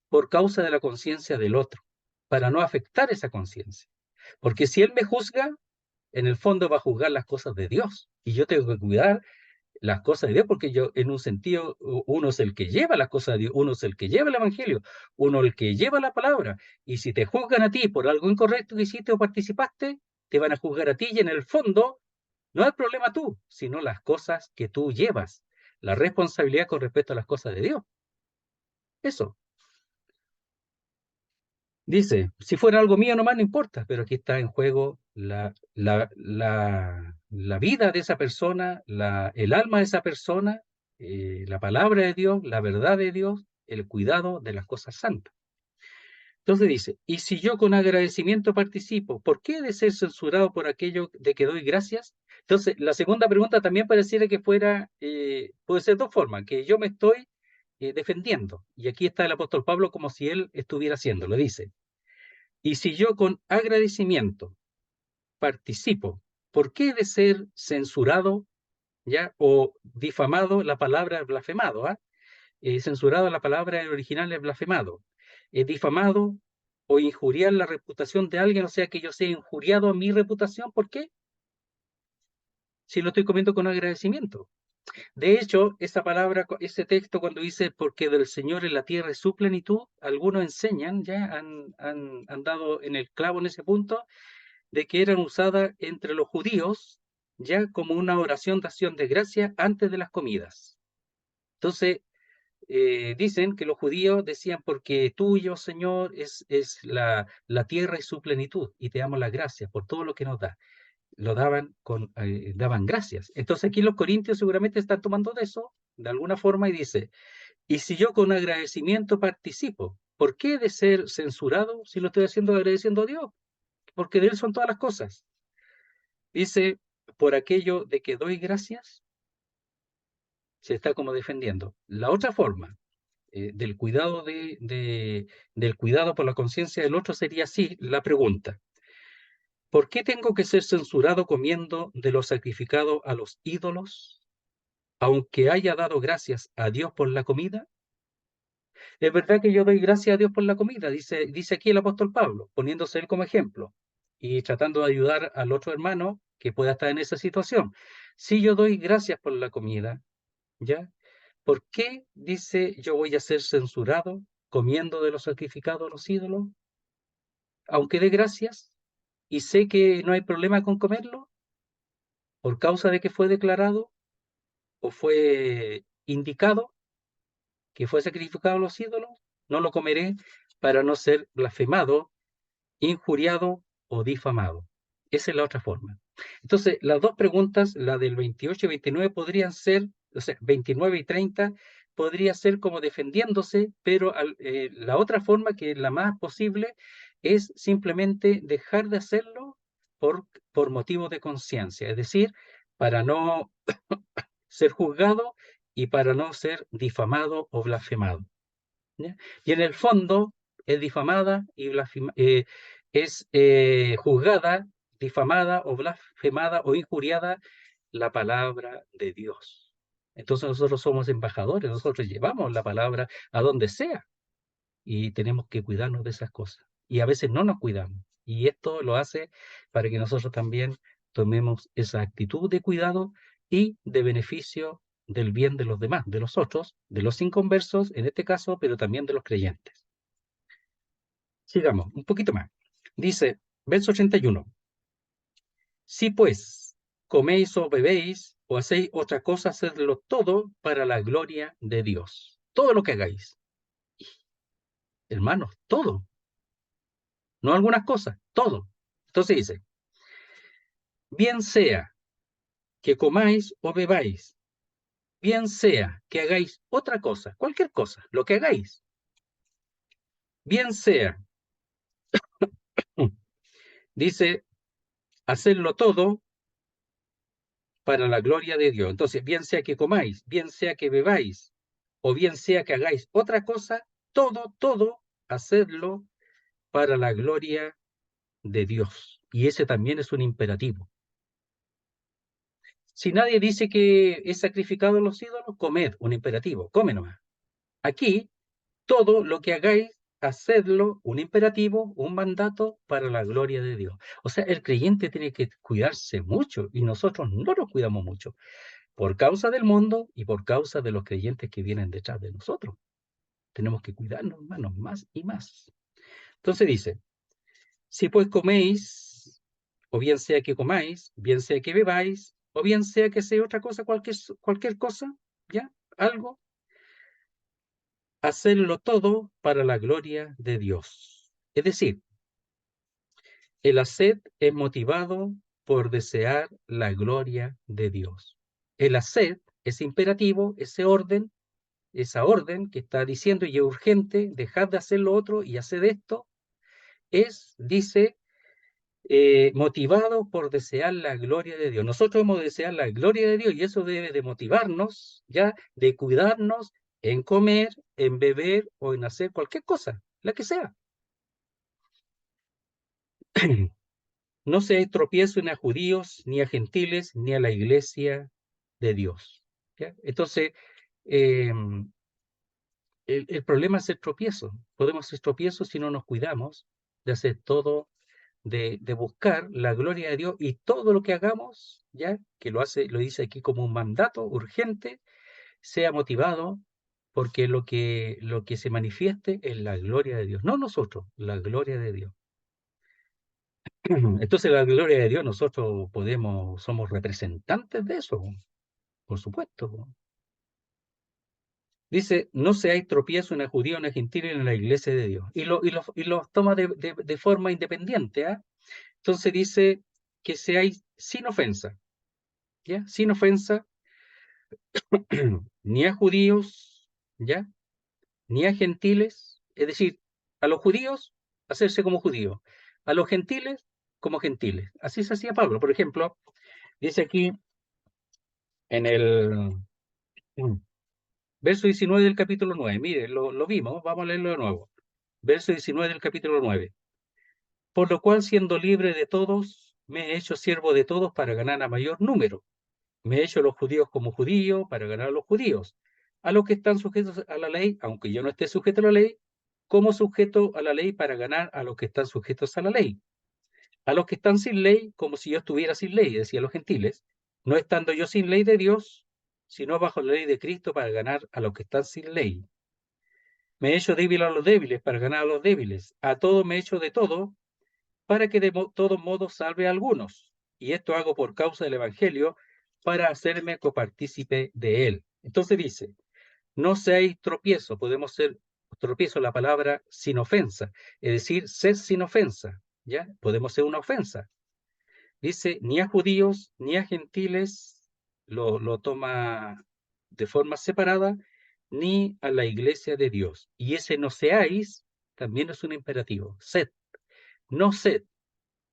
por causa de la conciencia del otro, para no afectar esa conciencia. Porque si él me juzga, en el fondo va a juzgar las cosas de Dios. Y yo tengo que cuidar las cosas de Dios, porque yo, en un sentido, uno es el que lleva las cosas de Dios, uno es el que lleva el Evangelio, uno el que lleva la palabra. Y si te juzgan a ti por algo incorrecto que hiciste o participaste, te van a juzgar a ti y en el fondo no es el problema tú, sino las cosas que tú llevas, la responsabilidad con respecto a las cosas de Dios. Eso. Dice, si fuera algo mío nomás no importa, pero aquí está en juego la vida de esa persona, el alma de esa persona, la palabra de Dios, la verdad de Dios, el cuidado de las cosas santas. Entonces dice, y si yo con agradecimiento participo, ¿por qué he de ser censurado por aquello de que doy gracias? Entonces, la segunda pregunta también pareciera que fuera, puede ser dos formas, que yo me estoy defendiendo. Y aquí está el apóstol Pablo como si él estuviera haciéndolo, dice. Y si yo con agradecimiento participo, ¿por qué he de ser censurado, ya? O difamado, la palabra es blasfemado, ¿ah? Censurado, la palabra original es blasfemado. Difamado o injuriar la reputación de alguien, o sea que yo sea injuriado a mi reputación, ¿por qué? Si lo estoy comiendo con agradecimiento. De hecho, esa palabra, ese texto cuando dice, porque del Señor en la tierra es su plenitud, algunos enseñan, ya han dado en el clavo en ese punto, de que eran usadas entre los judíos ya como una oración de acción de gracia antes de las comidas. Entonces, dicen que los judíos decían, porque tuyo, Señor, es la tierra y su plenitud, y te damos las gracias por todo lo que nos da. Lo daban gracias. Entonces aquí los corintios seguramente están tomando de eso, de alguna forma, y dice, y si yo con agradecimiento participo, ¿por qué he de ser censurado si lo estoy haciendo agradeciendo a Dios? Porque de Él son todas las cosas. Dice, por aquello de que doy gracias, se está como defendiendo. La otra forma del cuidado del cuidado por la conciencia del otro sería así la pregunta: ¿por qué tengo que ser censurado comiendo de lo sacrificado a los ídolos, aunque haya dado gracias a Dios por la comida? Es verdad que yo doy gracias a Dios por la comida, dice aquí el apóstol Pablo, poniéndose él como ejemplo y tratando de ayudar al otro hermano que pueda estar en esa situación. Si yo doy gracias por la comida, ¿ya? ¿Por qué dice yo voy a ser censurado comiendo de lo sacrificado a los ídolos? Aunque dé gracias y sé que no hay problema con comerlo, por causa de que fue declarado o fue indicado que fue sacrificado a los ídolos, no lo comeré para no ser blasfemado, injuriado o difamado. Esa es la otra forma. Entonces, las dos preguntas, la del 28 y 29, podrían ser, o sea, 29 y 30, podría ser como defendiéndose, pero la otra forma, que es la más posible, es simplemente dejar de hacerlo por motivo de conciencia, es decir, para no ser juzgado y para no ser difamado o blasfemado, ¿ya? Y en el fondo es difamada y es juzgada, difamada o blasfemada o injuriada la palabra de Dios. Entonces nosotros somos embajadores, nosotros llevamos la palabra a donde sea y tenemos que cuidarnos de esas cosas. Y a veces no nos cuidamos. Y esto lo hace para que nosotros también tomemos esa actitud de cuidado y de beneficio del bien de los demás, de los otros, de los inconversos en este caso, pero también de los creyentes. Sigamos, un poquito más. Dice, verso 81. Si pues coméis o bebéis o hacéis otra cosa, hacedlo todo para la gloria de Dios. Todo lo que hagáis. Hermanos, todo. No algunas cosas, todo. Entonces dice, bien sea que comáis o bebáis, bien sea que hagáis otra cosa, cualquier cosa, lo que hagáis, bien sea, dice, hacerlo todo para la gloria de Dios. Entonces, bien sea que comáis, bien sea que bebáis, o bien sea que hagáis otra cosa, todo, hacedlo para la gloria de Dios. Y ese también es un imperativo. Si nadie dice que es sacrificado a los ídolos, comed, un imperativo, come nomás. Aquí, todo lo que hagáis, hacedlo, un imperativo, un mandato para la gloria de Dios. O sea, el creyente tiene que cuidarse mucho y nosotros no nos cuidamos mucho por causa del mundo y por causa de los creyentes que vienen detrás de nosotros. Tenemos que cuidarnos, hermanos, más y más. Entonces dice, si pues coméis, o bien sea que comáis, bien sea que bebáis, o bien sea que sea otra cosa, cualquier cosa, ¿ya? Algo, hacerlo todo para la gloria de Dios. Es decir, el hacer es motivado por desear la gloria de Dios. El hacer es imperativo, esa orden que está diciendo y es urgente, dejar de hacer lo otro y hacer esto, dice, motivado por desear la gloria de Dios. Nosotros hemos de desear la gloria de Dios y eso debe de motivarnos, ya, de cuidarnos en comer, en beber o en hacer cualquier cosa, la que sea. No se tropiezo ni a judíos, ni a gentiles, ni a la iglesia de Dios, ¿ya? Entonces, el problema es el tropiezo. Podemos ser tropiezos si no nos cuidamos de hacer todo, de buscar la gloria de Dios y todo lo que hagamos, ya que lo dice aquí como un mandato urgente, sea motivado porque lo que se manifieste es la gloria de Dios, no nosotros, la gloria de Dios. Entonces la gloria de Dios nosotros somos representantes de eso, por supuesto. Dice, no seáis tropiezo en el judío, en el gentil, en la iglesia de Dios. Y lo toma de forma independiente, ¿eh? Entonces dice que seáis sin ofensa, ¿ya? Sin ofensa, ni a judíos, ¿ya? Ni a gentiles, es decir, a los judíos, hacerse como judíos, a los gentiles, como gentiles. Así se hacía Pablo. Por ejemplo, dice aquí en el Verso 19 del capítulo 9. Mire, lo vimos, vamos a leerlo de nuevo. Verso 19 del capítulo 9. Por lo cual, siendo libre de todos, me he hecho siervo de todos para ganar a mayor número. Me he hecho a los judíos como judío para ganar a los judíos. A los que están sujetos a la ley, aunque yo no esté sujeto a la ley, como sujeto a la ley para ganar a los que están sujetos a la ley. A los que están sin ley, como si yo estuviera sin ley, decía los gentiles, no estando yo sin ley de Dios, sino bajo la ley de Cristo para ganar a los que están sin ley. Me he hecho débil a los débiles para ganar a los débiles. A todo me he hecho de todo, para que de todos modos salve a algunos. Y esto hago por causa del Evangelio, para hacerme copartícipe de él. Entonces dice, no seáis tropiezo, podemos ser tropiezo la palabra sin ofensa, es decir, ser sin ofensa, ¿ya? Podemos ser una ofensa. Dice, ni a judíos, ni a gentiles, lo toma de forma separada, ni a la iglesia de Dios. Y ese no seáis también es un imperativo. Sed, no sed,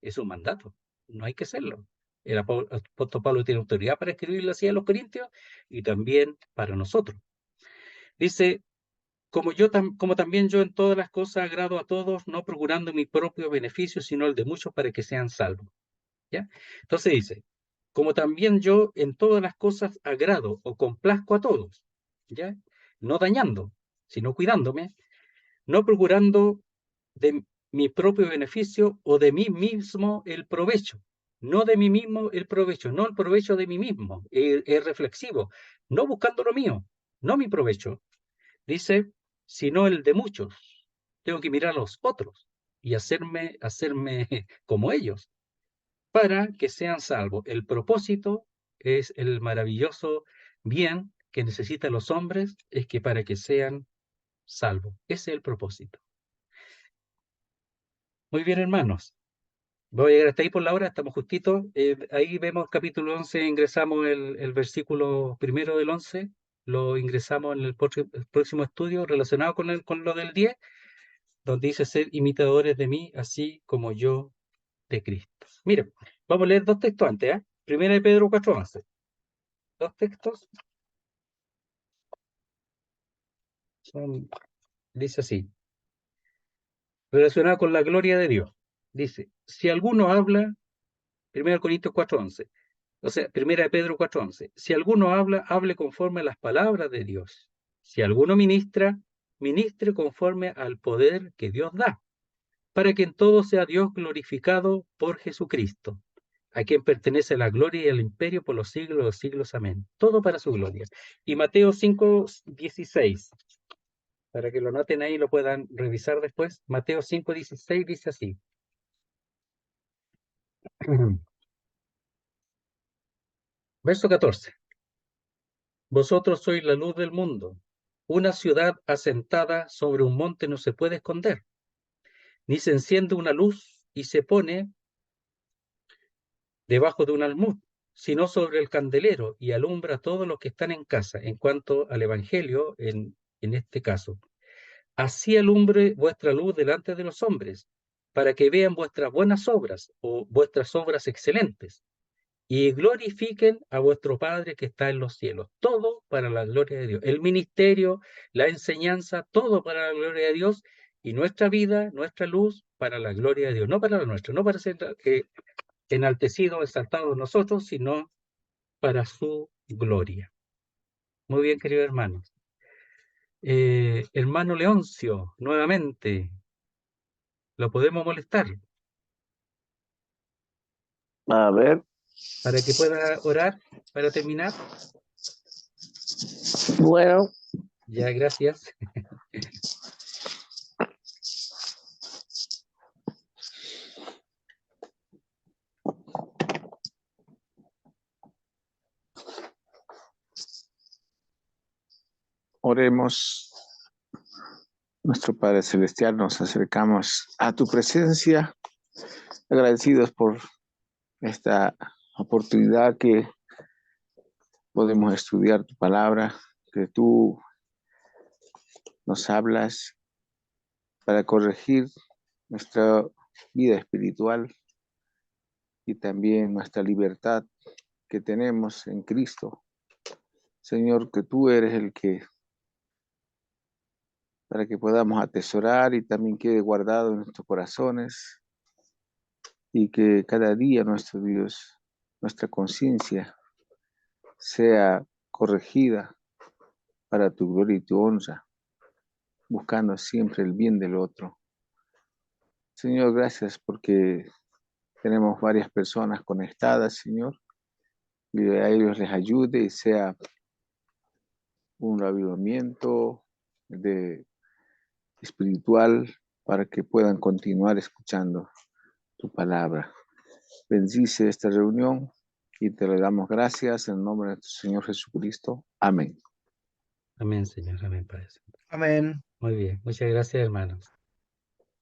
es un mandato, no hay que serlo. El apóstol Pablo tiene autoridad para escribirlo así a los corintios y también para nosotros. Dice, como también yo en todas las cosas agrado a todos, no procurando mi propio beneficio, sino el de muchos para que sean salvos. ¿Ya? Entonces dice, como también yo en todas las cosas agrado o complazco a todos, ¿ya? No dañando, sino cuidándome, no procurando de mi propio beneficio o de mí mismo el provecho. No de mí mismo el provecho, no el provecho de mí mismo, es reflexivo, no buscando lo mío, no mi provecho. Dice, sino el de muchos. Tengo que mirar a los otros y hacerme como ellos para que sean salvos. El propósito es el maravilloso bien que necesitan los hombres, es que para que sean salvos. Ese es el propósito. Muy bien, hermanos. Voy a llegar hasta ahí por la hora, estamos justitos. Ahí vemos capítulo 11, ingresamos el versículo primero del 11, lo ingresamos en el próximo estudio relacionado con lo del 10, donde dice ser imitadores de mí, así como yo de Cristo. Miren, vamos a leer dos textos antes, ¿eh? Primera de Pedro 4:11. Dos textos dice así, relacionado con la gloria de Dios. Dice, si alguno habla, 1 Corintios 4:11, o sea, 1 Pedro 4:11, si alguno habla, hable conforme a las palabras de Dios. Si alguno ministra, ministre conforme al poder que Dios da, para que en todo sea Dios glorificado por Jesucristo, a quien pertenece la gloria y el imperio por los siglos de los siglos. Amén. Todo para su gloria. Y Mateo 5:16, para que lo noten ahí y lo puedan revisar después. Mateo 5:16 dice así. Verso 14. Vosotros sois la luz del mundo. Una ciudad asentada sobre un monte no se puede esconder, ni se enciende una luz y se pone debajo de un almud, sino sobre el candelero y alumbra a todos los que están en casa. En cuanto al Evangelio, en este caso, así alumbre vuestra luz delante de los hombres, para que vean vuestras buenas obras o vuestras obras excelentes y glorifiquen a vuestro Padre que está en los cielos. Todo para la gloria de Dios. El ministerio, la enseñanza, todo para la gloria de Dios y nuestra vida, nuestra luz para la gloria de Dios. No para la nuestra, no para ser enaltecidos, exaltados nosotros, sino para su gloria. Muy bien, queridos hermanos. Hermano Leoncio, nuevamente, lo podemos molestar A ver, para que pueda orar para terminar. bueno, Ya, gracias. oremos. Nuestro Padre Celestial, nos acercamos a tu presencia, agradecidos por esta oportunidad que podemos estudiar tu palabra, que tú nos hablas para corregir nuestra vida espiritual y también nuestra libertad que tenemos en Cristo. Señor, que tú eres el que para que podamos atesorar y también quede guardado en nuestros corazones y que cada día nuestro Dios, nuestra conciencia sea corregida para tu gloria y tu honra, buscando siempre el bien del otro. Señor, gracias porque tenemos varias personas conectadas, Señor, y a ellos les ayude y sea un avivamiento espiritual para que puedan continuar escuchando tu palabra. Bendice esta reunión y te le damos gracias en el nombre de nuestro Señor Jesucristo. Amén. Amén, Señor. Amén, Padre. Amén. Muy bien. Muchas gracias, hermanos.